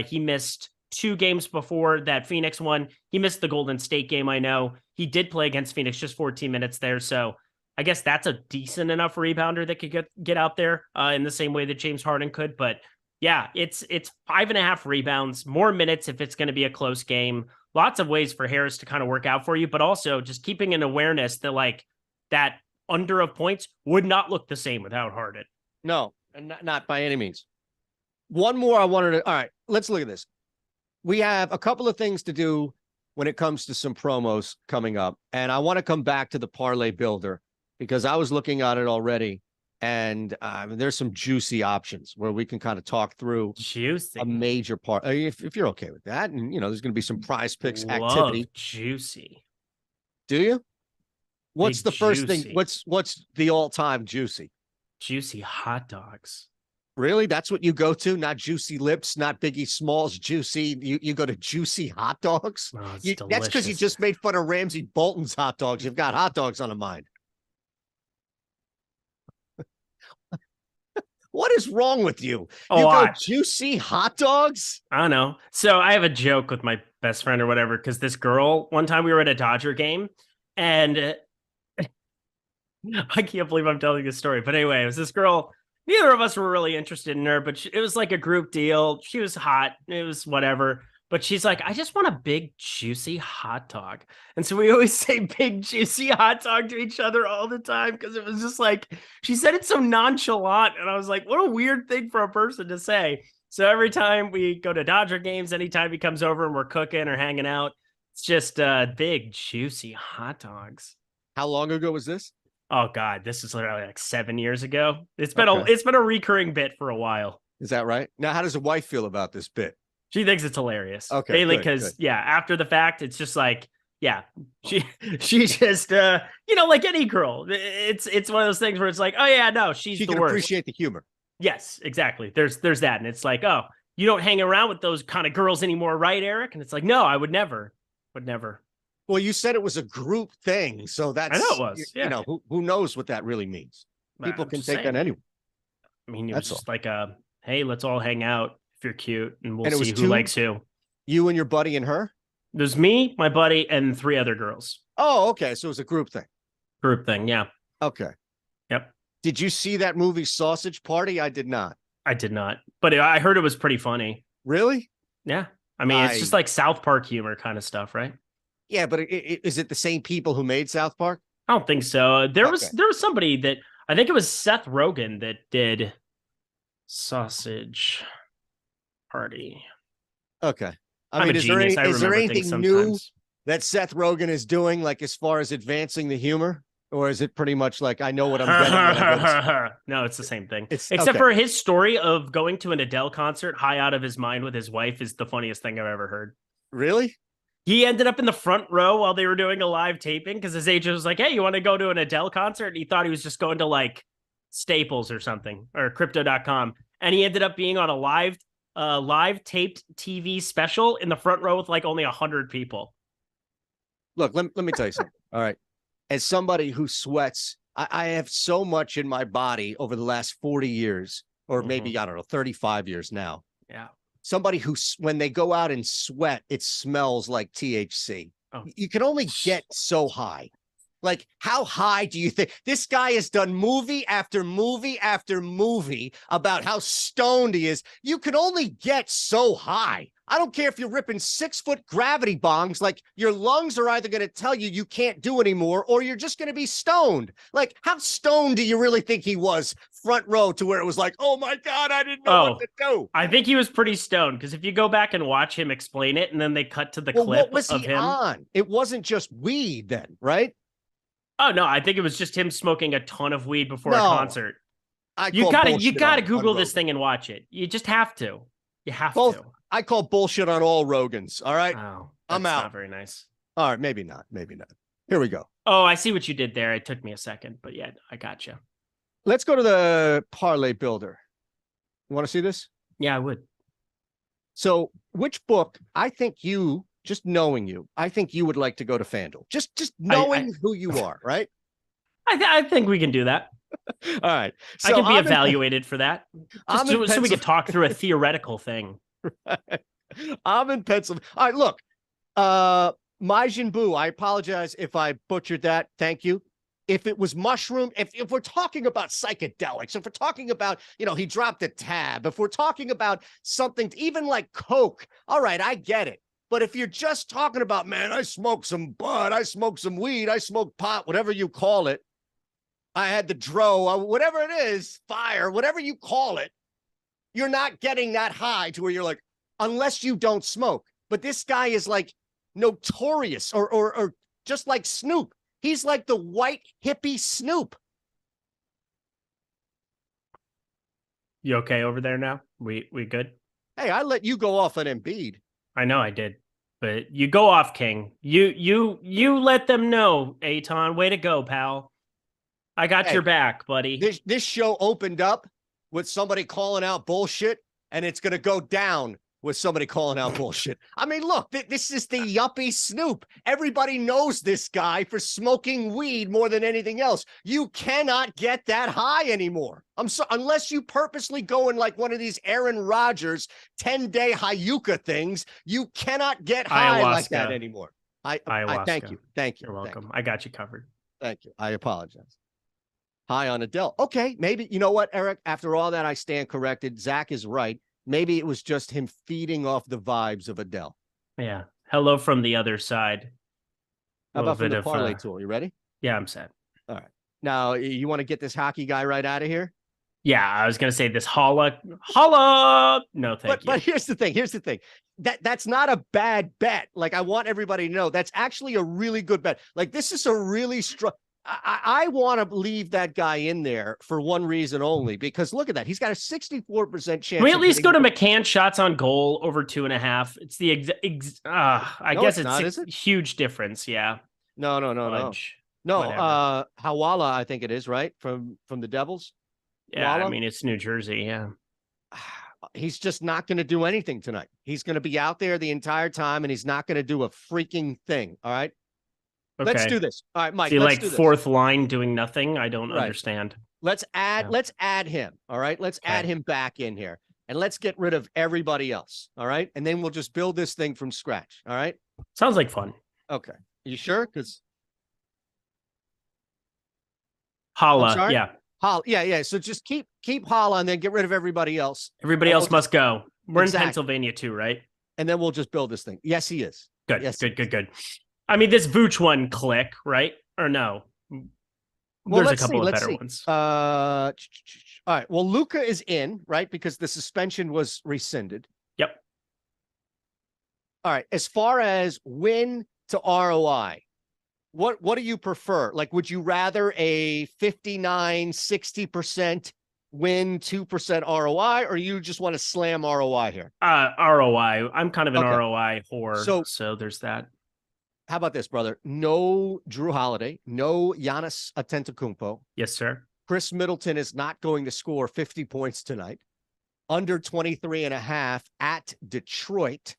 He missed 2 games before that Phoenix one. He missed the Golden State game, I know. He did play against Phoenix, just 14 minutes there. So I guess that's a decent enough rebounder that could get out there in the same way that James Harden could. But yeah, it's 5.5 rebounds, more minutes if it's going to be a close game. Lots of ways for Harris to kind of work out for you, but also just keeping an awareness that like that under of points would not look the same without Harden. No, not by any means. One more I wanted to, all right, let's look at this. We have a couple of things to do when it comes to some promos coming up. And I want to come back to the parlay builder because I was looking at it already. And there's some juicy options where we can kind of talk through a major part. If you're okay with that, and there's going to be some PrizePicks activity. Juicy. Do you? What's Big the first juicy. thing? What's the all-time juicy? Juicy hot dogs. Really? That's what you go to? Not Juicy Lips, not Biggie Smalls, juicy. You go to juicy hot dogs? Oh, that's because you just made fun of Ramsey Bolton's hot dogs. You've got hot dogs on the mind. What is wrong with you? You go juicy hot dogs? I don't know. So I have a joke with my best friend or whatever, because this girl, one time we were at a Dodger game, and I can't believe I'm telling this story. But anyway, it was this girl. Neither of us were really interested in her, but it was like a group deal. She was hot. It was whatever. But she's like, I just want a big, juicy hot dog. And so we always say big, juicy hot dog to each other all the time because it was just like, she said it so nonchalant. And I was like, what a weird thing for a person to say. So every time we go to Dodger games, anytime he comes over and we're cooking or hanging out, it's just big, juicy hot dogs. How long ago was this? Oh, God, this is literally like 7 years ago. It's been a recurring bit for a while. Is that right? Now, how does the wife feel about this bit? She thinks it's hilarious. Okay. Mainly because, after the fact, it's just like, she just, like any girl, it's one of those things where it's like, oh, yeah, no, she's the worst. She can appreciate the humor. Yes, exactly. There's that. And it's like, oh, you don't hang around with those kind of girls anymore, right, Eric? And it's like, no, I would never. Well, you said it was a group thing. So that's, I know it was. Yeah. Who knows what that really means? People can take that anyway. I mean, it was just like, hey, let's all hang out. If you're cute, and we'll see who likes who. You and your buddy and her? There's me, my buddy, and 3 other girls. Oh, okay. So it was a group thing. Yeah. Okay. Yep. Did you see that movie Sausage Party? I did not. But I heard it was pretty funny. Really? Yeah. I mean, it's just like South Park humor kind of stuff, right? Yeah, but is it the same people who made South Park? I don't think so. There was somebody that, I think it was Seth Rogen that did Sausage Party. Okay. I mean, is there anything new that Seth Rogen is doing, like as far as advancing the humor? Or is it pretty much like, I know what I'm getting? No, it's the same thing. Except for his story of going to an Adele concert high out of his mind with his wife is the funniest thing I've ever heard. Really? He ended up in the front row while they were doing a live taping because his agent was like, hey, you want to go to an Adele concert? And he thought he was just going to like Staples or something, or crypto.com. And he ended up being on a live taped TV special in the front row with like only 100 people. Look, let me tell you something. All right. As somebody who sweats, I have so much in my body over the last 40 years, or maybe, I don't know, 35 years now. Yeah. Somebody who, when they go out and sweat, it smells like THC. Oh. You can only get so high. Like, how high do you think? This guy has done movie after movie after movie about how stoned he is. You can only get so high. I don't care if you're ripping 6-foot gravity bongs. Like, your lungs are either going to tell you you can't do anymore, or you're just going to be stoned. Like, how stoned do you really think he was front row to where it was like, oh my God, I didn't know what to do? I think he was pretty stoned, because if you go back and watch him explain it, and then they cut to the clip what was of he him on? It wasn't just weed then, right? Oh no, I think it was just him smoking a ton of weed before a concert. You gotta Google this thing and watch it. You just have to. You have to. I call bullshit on all Rogans. All right. Oh, I'm out. Not very nice. All right, maybe not. Maybe not. Here we go. Oh, I see what you did there. It took me a second, but yeah, I got you. Let's go to the parlay builder. You want to see this? Yeah, I would. So, which book? I think you. Just knowing you, I think you would like to go to FanDuel. Just knowing who you are, right? I think we can do that. All right. So I can be evaluated for that. So we can talk through a theoretical thing. Right. I'm in Pennsylvania. All right, look. Majin Buu, I apologize if I butchered that. Thank you. If it was mushroom, if we're talking about psychedelics, if we're talking about, he dropped a tab, if we're talking about something even like Coke, all right, I get it. But if you're just talking about, man, I smoked some bud, I smoked some weed, I smoked pot, whatever you call it, I had the dro, whatever it is, fire, whatever you call it, you're not getting that high to where you're like, unless you don't smoke. But this guy is like notorious, or just like Snoop. He's like the white hippie Snoop. You okay over there now? We good? Hey, I let you go off on Embiid. I know I did, but you go off, King. You let them know, Eytan. Way to go, pal. I got your back, buddy. This show opened up with somebody calling out bullshit, and it's going to go down with somebody calling out bullshit. I mean, look, this is the yuppie Snoop. Everybody knows this guy for smoking weed more than anything else. You cannot get that high anymore. Unless you purposely go in like one of these Aaron Rodgers 10-day Hayuka things, you cannot get high like that anymore. I thank you. Thank you. You're welcome. I got you covered. Thank you. I apologize. High on Adele. Okay, maybe, you know what, Eric? After all that, I stand corrected. Zach is right. Maybe it was just him feeding off the vibes of Adele. Yeah. Hello from the other side. How about from the parlay tool? You ready? Yeah, I'm set. All right. Now, you want to get this hockey guy right out of here? Yeah, I was going to say this holla. No, thank you. But here's the thing. That's not a bad bet. Like, I want everybody to know that's actually a really good bet. Like, this is a really strong. I want to leave that guy in there for one reason only, because look at that. He's got a 64% chance. Can we at least go to McCann shots on goal over 2.5? It's the I guess it's a huge difference. Yeah. No. Hawala, I think it is, right? From the Devils. Yeah. Walla? I mean, it's New Jersey. Yeah. He's just not going to do anything tonight. He's going to be out there the entire time, and he's not going to do a freaking thing. All right. Okay. Let's do this. All right, Mike. Let's do fourth line doing nothing. I don't understand. Let's add him. All right. Let's add him back in here, and let's get rid of everybody else. All right. And then we'll just build this thing from scratch. All right. Sounds like fun. Okay. You sure? Because Holla. Yeah. Holla. Yeah. So just keep Holla, and then get rid of everybody else. Everybody else must go. We're in Pennsylvania too, right? And then we'll just build this thing. Yes, he is. Good. Yes, good. I mean, this Vooch one click, right? Or no? There's a couple of better ones. All right. Well, Luka is in, right? Because the suspension was rescinded. Yep. All right. As far as win to ROI, what do you prefer? Like, would you rather a 59-60% win, 2% ROI, or you just want to slam ROI here? ROI. I'm kind of an ROI whore, so there's that. How about this, brother? No Drew Holiday, no Giannis Antetokounmpo. Yes, sir. Chris Middleton is not going to score 50 points tonight. Under 23.5 at Detroit.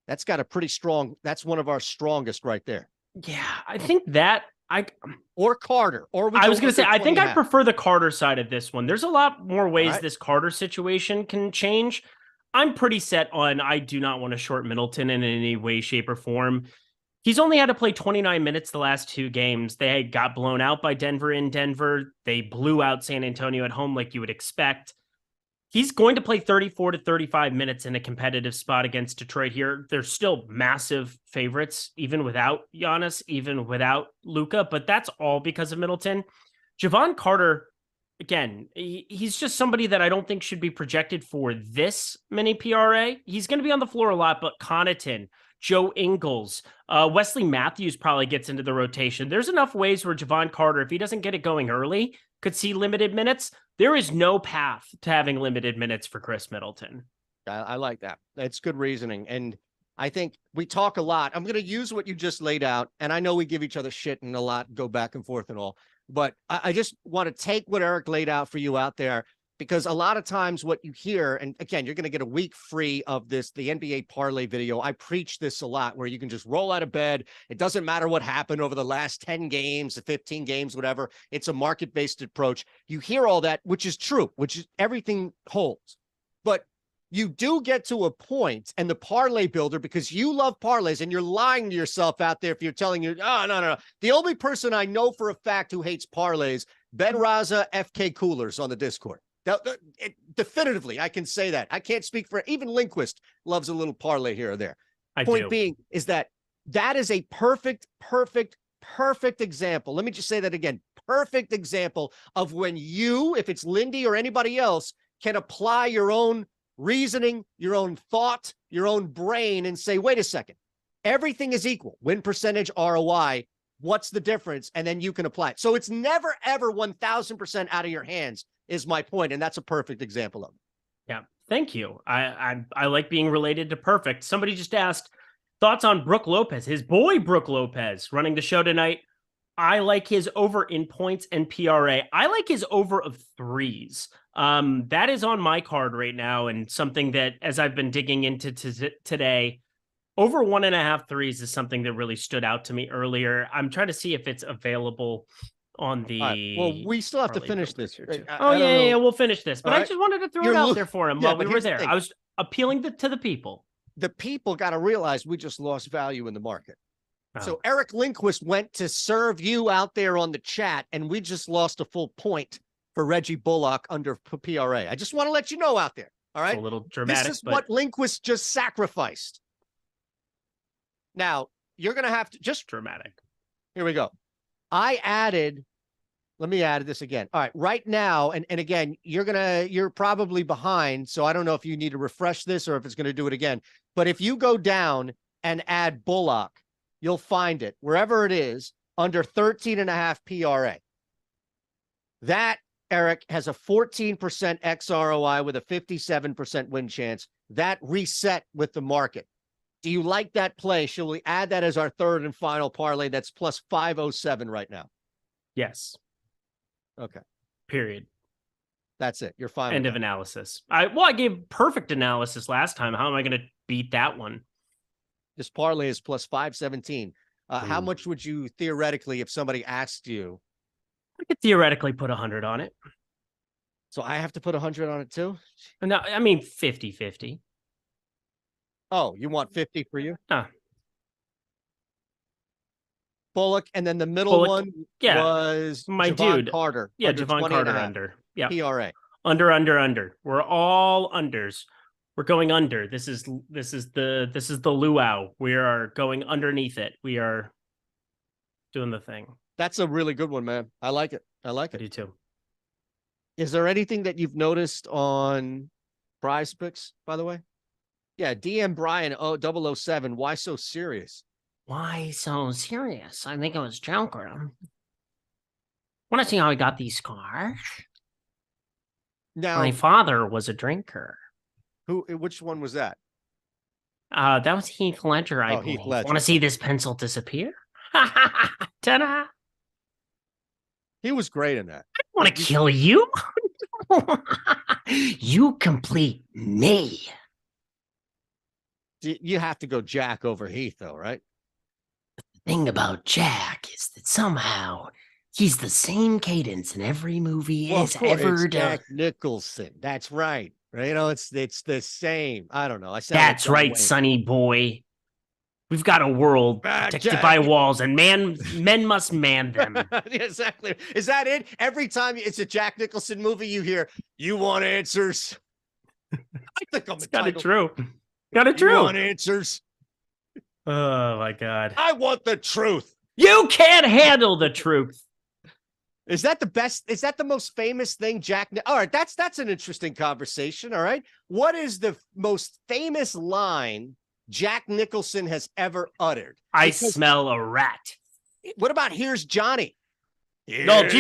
That's got a pretty strong, that's one of our strongest right there. Yeah, I think that or Carter, or I was going to say, I think I 20.5. prefer the Carter side of this one. There's a lot more ways right. this Carter situation can change. I'm pretty set on I do not want to short Middleton in any way, shape, or form. He's only had to play 29 minutes the last 2 games. They got blown out by Denver in Denver. They blew out San Antonio at home like you would expect. He's going to play 34 to 35 minutes in a competitive spot against Detroit here. They're still massive favorites, even without Giannis, even without Luka, but that's all because of Middleton. Javon Carter, again, he's just somebody that I don't think should be projected for this many PRA. He's going to be on the floor a lot, but Connaughton, Joe Ingles, Wesley Matthews probably gets into the rotation. There's enough ways where Javon Carter, if he doesn't get it going early, could see limited minutes. There is no path to having limited minutes for Chris Middleton. I like that. That's good reasoning. And I think we talk a lot. I'm going to use what you just laid out. And I know we give each other shit and a lot, go back and forth and all. But I just want to take what Eric laid out for you out there, because a lot of times what you hear, and again, you're going to get a week free of this, the NBA parlay video. I preach this a lot, where you can just roll out of bed. It doesn't matter what happened over the last 10 games, the 15 games, whatever. It's a market-based approach. You hear all that, which is true, which is everything holds. But you do get to a point, and the parlay builder, because you love parlays and you're lying to yourself out there if you're telling you, oh, no. The only person I know for a fact who hates parlays, Ben Raza, FK Coolers on the Discord. Definitively, I can say that. I can't speak for even Lindquist loves a little parlay here or there. Point being is that is a perfect example. Let me just say that again. Perfect example of when you, if it's Lindy or anybody else, can apply your own reasoning, your own thought, your own brain, and say, wait a second, everything is equal. Win percentage, ROI. What's the difference? And then you can apply it. So it's never, ever 1000% out of your hands is my point. And that's a perfect example of it. Yeah. Thank you. I like being related to perfect. Somebody just asked thoughts on Brook Lopez, his boy, Brook Lopez, running the show tonight. I like his over in points and PRA. I like his over of 3s. That is on my card right now. And something that, as I've been digging into today, over 1.5 threes is something that really stood out to me earlier. I'm trying to see if it's available on the. Right. Well, we still have to finish this. Yeah, we'll finish this. But I just wanted to throw it out there for him while we were there. I was appealing to the people. The people got to realize we just lost value in the market. So Eric Lindquist went to serve you out there on the chat, and we just lost a full point for Reggie Bullock under PRA. I just want to let you know out there. All right. It's a little dramatic. This is what Lindquist just sacrificed. Now, you're going to have to just dramatic. Here we go. Let me add this again. All right. Right now, and again, you're probably behind. So I don't know if you need to refresh this or if it's going to do it again. But if you go down and add Bullock, you'll find it wherever it is under 13.5 PRA. That, Eric, has a 14% XROI with a 57% win chance. That reset with the market. Do you like that play? Shall we add that as our third and final parlay? That's plus 507 right now. Yes. Okay. Period. That's it. You're fine. End of analysis. I gave perfect analysis last time. How am I going to beat that one? This parlay is plus 517. How much would you theoretically, if somebody asked you? I could theoretically put 100 on it. So I have to put 100 on it too? No, I mean 50-50. Oh, you want 50 for you? Bullock, and then the middle one was my Javon dude Carter. Yeah, Javon Carter under. Yeah. PRA. Under. We're all unders. We're going under. This is the luau. We are going underneath it. We are doing the thing. That's a really good one, man. I like it. I do too. Is there anything that you've noticed on PrizePicks, by the way? Yeah, DM Brian 007. Why so serious? Why so serious? I think it was Joker. Want to see how I got these scars? Now, my father was a drinker. Which one was that? That was Heath Ledger, I believe. Heath Ledger. Want to see this pencil disappear? Ta-da! He was great in that. Want to kill you? You complete me. You have to go Jack over Heath, though, right? The thing about Jack is that somehow he's the same cadence in every movie he's ever done. Jack Nicholson. That's right. You know, it's the same. I don't know. That's right, Wayne. Sonny boy. We've got a world protected by walls, and men must man them. Exactly. Is that it? Every time it's a Jack Nicholson movie, you hear, "You want answers?" I think I'm got it true. Got it true. You want answers? Oh my God! I want the truth. You can't handle the truth. Is that the best? Is that the most famous thing all right, that's an interesting conversation. All right. What is the most famous line Jack Nicholson has ever uttered? I smell a rat. What about "Here's Johnny"? Here's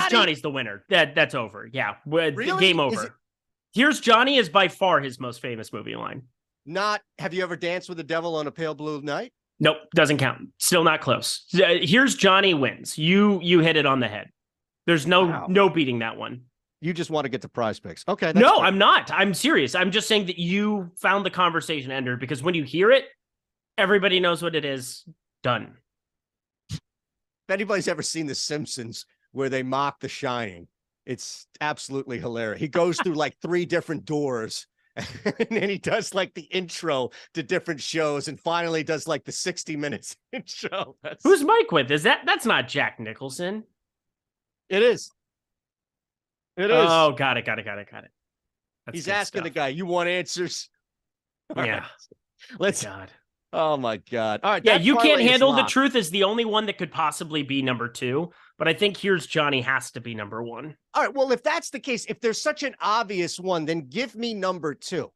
Johnny's the winner. That's over. Yeah. Really? Game over. Here's Johnny is by far his most famous movie line. Not Have You Ever Danced with the Devil on a Pale Blue Night? Nope, doesn't count. Still not close. Here's Johnny wins. You hit it on the head. There's no beating that one. You just want to get to PrizePicks. Okay. No, I'm not. I'm serious. I'm just saying that you found the conversation ender, because when you hear it, everybody knows what it is. Done. If anybody's ever seen The Simpsons where they mock The Shining, it's absolutely hilarious. He goes through like 3 different doors, and then he does like the intro to different shows, and finally does like the 60 minutes intro. Who's Mike with? That's not Jack Nicholson. It is. It is. Oh, got it. He's asking the guy, "You want answers?" Yeah. Let's. God. Oh my God. All right. Yeah, You Can't Handle the Truth is the only one that could possibly be number 2, but I think Here's Johnny has to be number 1. All right. Well, if that's the case, if there's such an obvious one, then give me number 2.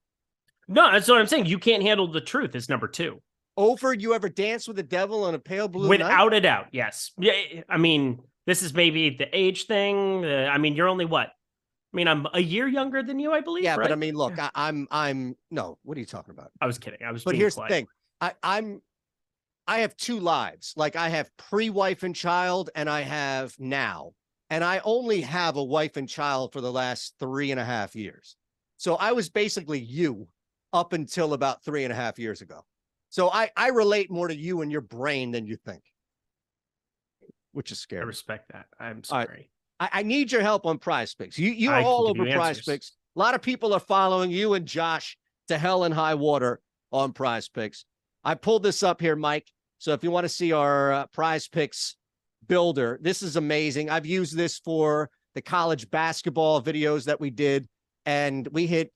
No, that's what I'm saying. You Can't Handle the Truth is number 2. Over You Ever Dance with the Devil on a Pale Blue Night? Without a doubt, yes. Yeah, I mean, this is maybe the age thing. I mean, you're only what? I mean, I'm a year younger than you, I believe. Yeah, right? But I mean, look, I'm no. What are you talking about? I was kidding. But here's the thing. I have 2 lives. Like, I have pre-wife and child, and I have now. And I only have a wife and child for the last 3.5 years. So I was basically you up until about 3.5 years ago. So I relate more to you and your brain than you think, which is scary. I respect that. I'm sorry. I need your help on PrizePicks. You're all over PrizePicks. A lot of people are following you and Josh to hell and high water on PrizePicks. I pulled this up here, Mike. So if you want to see our PrizePicks builder, this is amazing. I've used this for the college basketball videos that we did, and we hit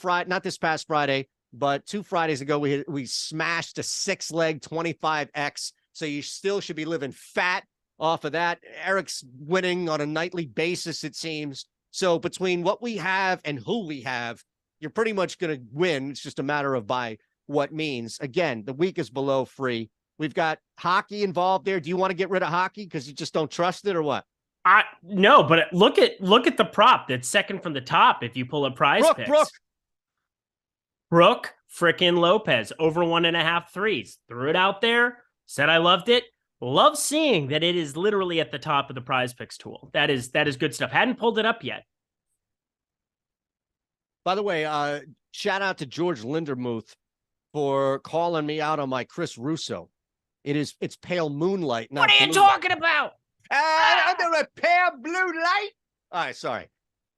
not this past Friday, but 2 Fridays ago, we smashed a 6-leg 25x. So you still should be living fat off of that. Eric's winning on a nightly basis, it seems. So between what we have and who we have, you're pretty much going to win. It's just a matter of by what means. Again, the week is below free. We've got hockey involved there. Do you want to get rid of hockey because you just don't trust it, or what? No, but look at the prop that's second from the top. If you pull a PrizePicks, Brooke frickin' Lopez over 1.5 threes. Threw it out there. Said I loved it. Love seeing that it is literally at the top of the PrizePicks tool. That is good stuff. Hadn't pulled it up yet. By the way, shout out to George Lindermuth for calling me out on my Chris Russo. It's pale moonlight. What are you talking about? Under a pale blue light. All right, sorry.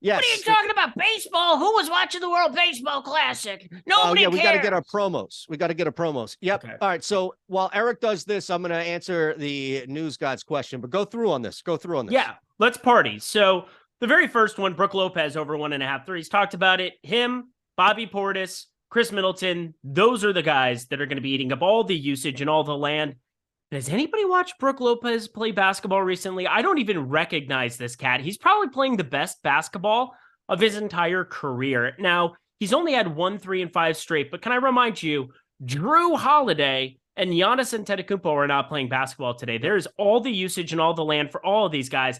Yes. What are you talking about? Baseball? Who was watching the World Baseball Classic? Nobody cares. We got to get our promos. Yep. Okay. All right. So while Eric does this, I'm going to answer the news god's question, but go through on this. Yeah, let's party. So the very first one, Brooke Lopez over 1.5 threes. Talked about it. Him, Bobby Portis, Chris Middleton. Those are the guys that are going to be eating up all the usage and all the land. Has anybody watched Brooke Lopez play basketball recently? I don't even recognize this cat. He's probably playing the best basketball of his entire career. Now, he's only had 1, 3, and 5 straight, but can I remind you, Drew Holiday and Giannis Antetokounmpo are not playing basketball today. There's all the usage and all the land for all of these guys.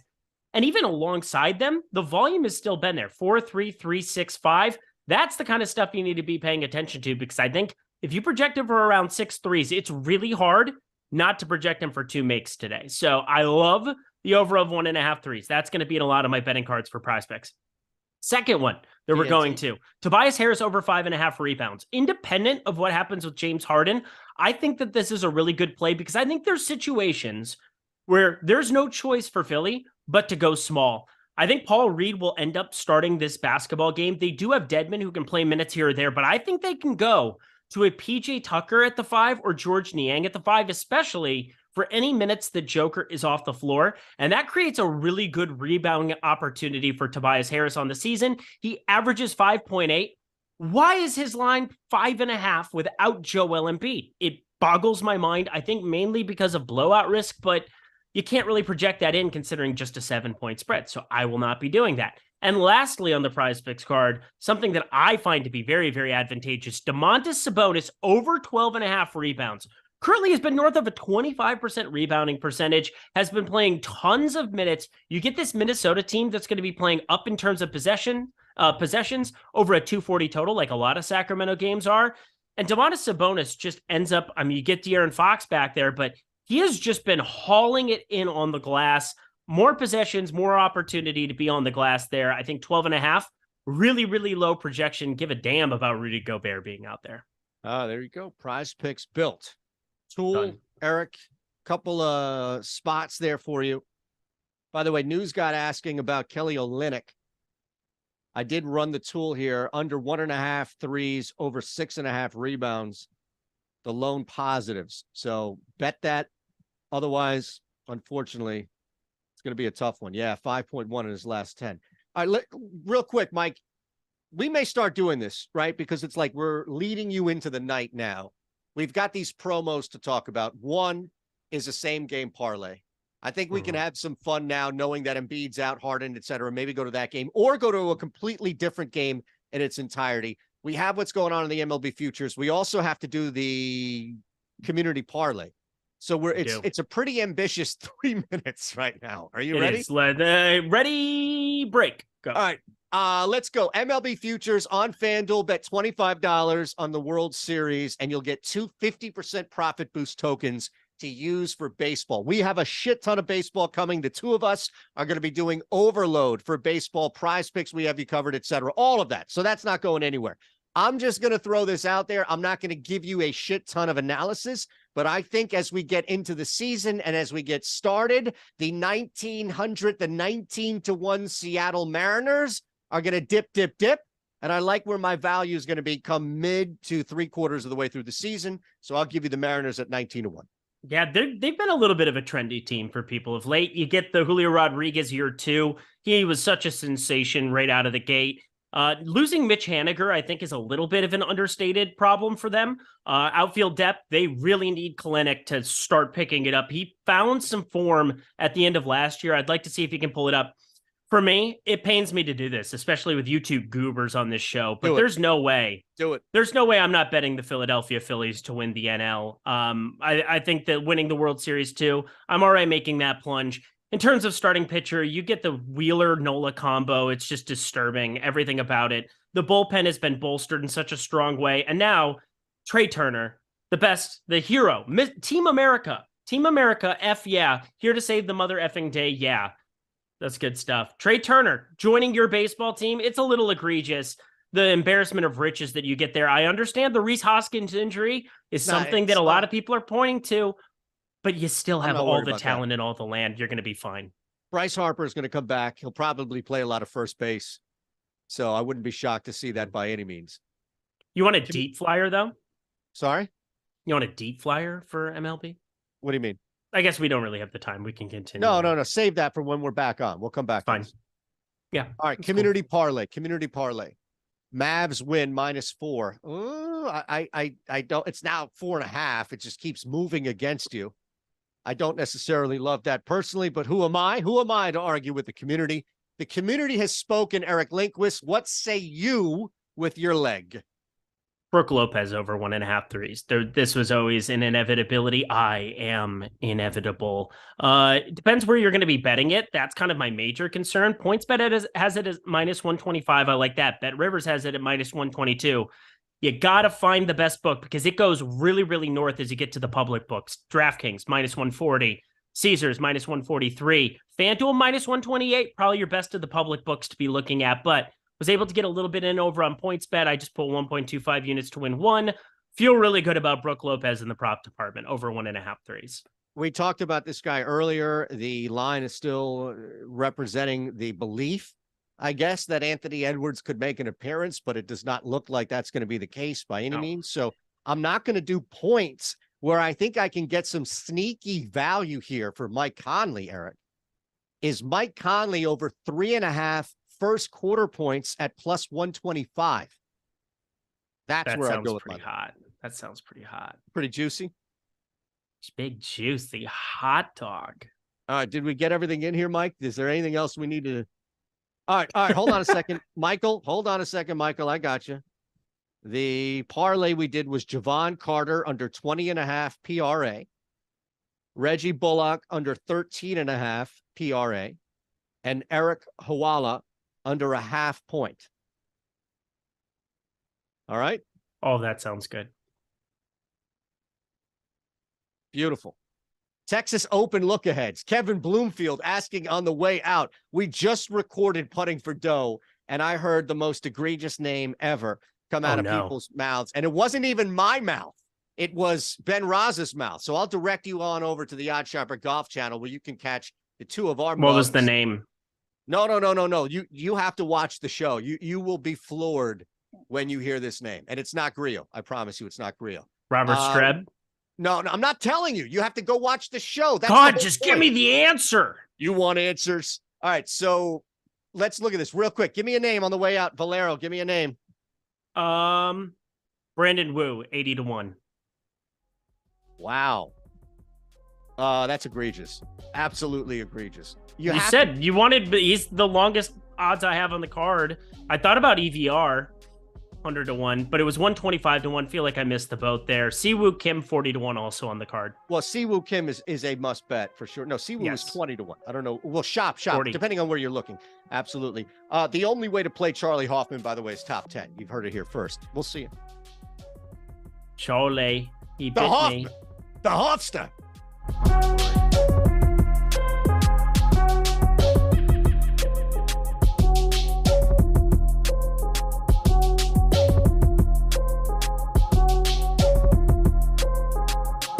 And even alongside them, the volume has still been there. 4, 3, 3, 6, 5. That's the kind of stuff you need to be paying attention to, because I think if you project him for around 6 threes, it's really hard not to project him for 2 makes today. So I love the over of 1.5 threes. That's going to be in a lot of my betting cards for PrizePicks. Second one that we're going to, Tobias Harris over 5.5 rebounds. Independent of what happens with James Harden, I think that this is a really good play because I think there's situations where there's no choice for Philly but to go small. I think Paul Reed will end up starting this basketball game. They do have Dedmon who can play minutes here or there, but I think they can go to a PJ Tucker at the 5 or George Niang at the 5, especially for any minutes that Joker is off the floor. And that creates a really good rebounding opportunity for Tobias Harris on the season. He averages 5.8. Why is his line 5.5 without Joel Embiid? It boggles my mind. I think mainly because of blowout risk, but you can't really project that in considering just a 7-point spread. So I will not be doing that. And lastly, on the PrizePicks card, something that I find to be very, very advantageous, Domantas Sabonis over 12.5 rebounds. Currently has been north of a 25% rebounding percentage, has been playing tons of minutes. You get this Minnesota team that's going to be playing up in terms of possessions over a 240 total, like a lot of Sacramento games are. And Domantas Sabonis just ends up, I mean, you get De'Aaron Fox back there, but he has just been hauling it in on the glass. More possessions, more opportunity to be on the glass there. I think 12.5, really, really low projection. Give a damn about Rudy Gobert being out there. There you go. PrizePicks built. Tool, Done. Eric, couple of spots there for you. By the way, News got asking about Kelly Olynyk. I did run the tool here under 1.5 threes, over 6.5 rebounds, the lone positives. So bet that. Otherwise, unfortunately, it's going to be a tough one. Yeah, 5.1 in his last 10. All right, real quick, Mike, we may start doing this, right? Because it's like we're leading you into the night now. We've got these promos to talk about. One is a same game parlay. I think we can have some fun now knowing that Embiid's out, Harden, et cetera. Maybe go to that game or go to a completely different game in its entirety. We have what's going on in the MLB futures. We also have to do the community parlay. So it's a pretty ambitious 3 minutes right now. Are you ready? Ready, break. Go. All right. Let's go. MLB futures on FanDuel. Bet $25 on the World Series, and you'll get 250% profit boost tokens to use for baseball. We have a shit ton of baseball coming. The two of us are going to be doing overload for baseball, PrizePicks. We have you covered, etc. All of that. So that's not going anywhere. I'm just going to throw this out there. I'm not going to give you a shit ton of analysis, but I think as we get into the season and as we get started, the 19-to-1 Seattle Mariners are going to dip. And I like where my value is going to be come mid to 3/4 of the way through the season. So I'll give you the Mariners at 19-to-1. Yeah, they've been a little bit of a trendy team for people of late. You get the Julio Rodriguez year 2. He was such a sensation right out of the gate. Losing Mitch Haniger, I think, is a little bit of an understated problem for them. Outfield depth, they really need Kalinick to start picking it up. He found some form at the end of last year. I'd like to see if he can pull it up. For me, it pains me to do this, especially with you two goobers on this show, but there's no way. Do it. There's no way I'm not betting the Philadelphia Phillies to win the NL. I think that winning the World Series too, I'm already making that plunge. In terms of starting pitcher, you get the Wheeler-Nola combo. It's just disturbing, everything about it. The bullpen has been bolstered in such a strong way. And now, Trey Turner, the best, the hero, Team America, F yeah, here to save the mother effing day, yeah. That's good stuff. Trey Turner joining your baseball team. It's a little egregious. The embarrassment of riches that you get there. I understand the Rhys Hoskins injury is something that a lot of people are pointing to, but you still have all the talent and all the land. You're going to be fine. Bryce Harper is going to come back. He'll probably play a lot of first base. So I wouldn't be shocked to see that by any means. You want a deep flyer, though? Sorry? You want a deep flyer for MLB? What do you mean? I guess we don't really have the time. We can continue. No. Save that for when we're back on. We'll come back. Fine. Yeah. All right. Community parlay. Mavs win -4. I don't. It's now 4.5. It just keeps moving against you. I don't necessarily love that personally, but who am I? Who am I to argue with the community? The community has spoken. Eric Lindquist, what say you with your leg? Brooke Lopez over 1.5 threes. This was always an inevitability. I am inevitable. It depends where you're going to be betting it. That's kind of my major concern. PointsBet has it as -125. I like that. BetRivers has it at -122. You got to find the best book because it goes really, really north as you get to the public books. DraftKings -140. Caesars minus 143. FanDuel minus 128. Probably your best of the public books to be looking at, but was able to get a little bit in over on PointsBet. I just put 1.25 units to win one. Feel really good about Brook Lopez in the prop department, over 1.5 threes. We talked about this guy earlier. The line is still representing the belief, I guess, that Anthony Edwards could make an appearance, but it does not look like that's going to be the case by any means. So I'm not going to do points where I think I can get some sneaky value here for Mike Conley, Eric. Is Mike Conley over 3.5 first quarter points at plus 125? That's where I go with pretty hot. That sounds pretty hot. Pretty juicy. Big juicy hot dog. All right. Did we get everything in here, Mike? Is there anything else we need to? All right. All right. Hold on a second. Michael, hold on a second. Michael, I got you. The parlay we did was Javon Carter under 20.5 PRA. Reggie Bullock under 13.5 PRA. And Eric Hawala under 0.5 point. All right. Oh, that sounds good. Beautiful. Texas Open look-aheads. Kevin Bloomfield asking on the way out. We just recorded Putting for Dough, and I heard the most egregious name ever come out of people's mouths. And it wasn't even my mouth. It was Ben Roz's mouth. So I'll direct you on over to the OddsShopper Golf channel where you can catch the two of our What was the name? No. You have to watch the show. You will be floored when you hear this name. And it's not Grillo. I promise you it's not Grillo. Robert Streb? No, I'm not telling you. You have to go watch the show. That's God, just give me the answer. You want answers? All right, so let's look at this real quick. Give me a name on the way out. Valero, give me a name. Brandon Wu, 80-1. Wow. That's egregious. Absolutely egregious. You said you wanted, he's the longest odds I have on the card. I thought about EVR. 100-1, but it was 125-1. Feel like I missed the boat there. Siwoo Kim 40-1 also on the card. Well, Siwoo Kim is a must bet for sure. No, Siwoo is 20-1. I don't know. Well, shop 40. Depending on where you're looking. Absolutely. The only way to play Charlie Hoffman, by the way, is top 10. You've heard it here first. We'll see you. Charlie, he bit me. The Hofster.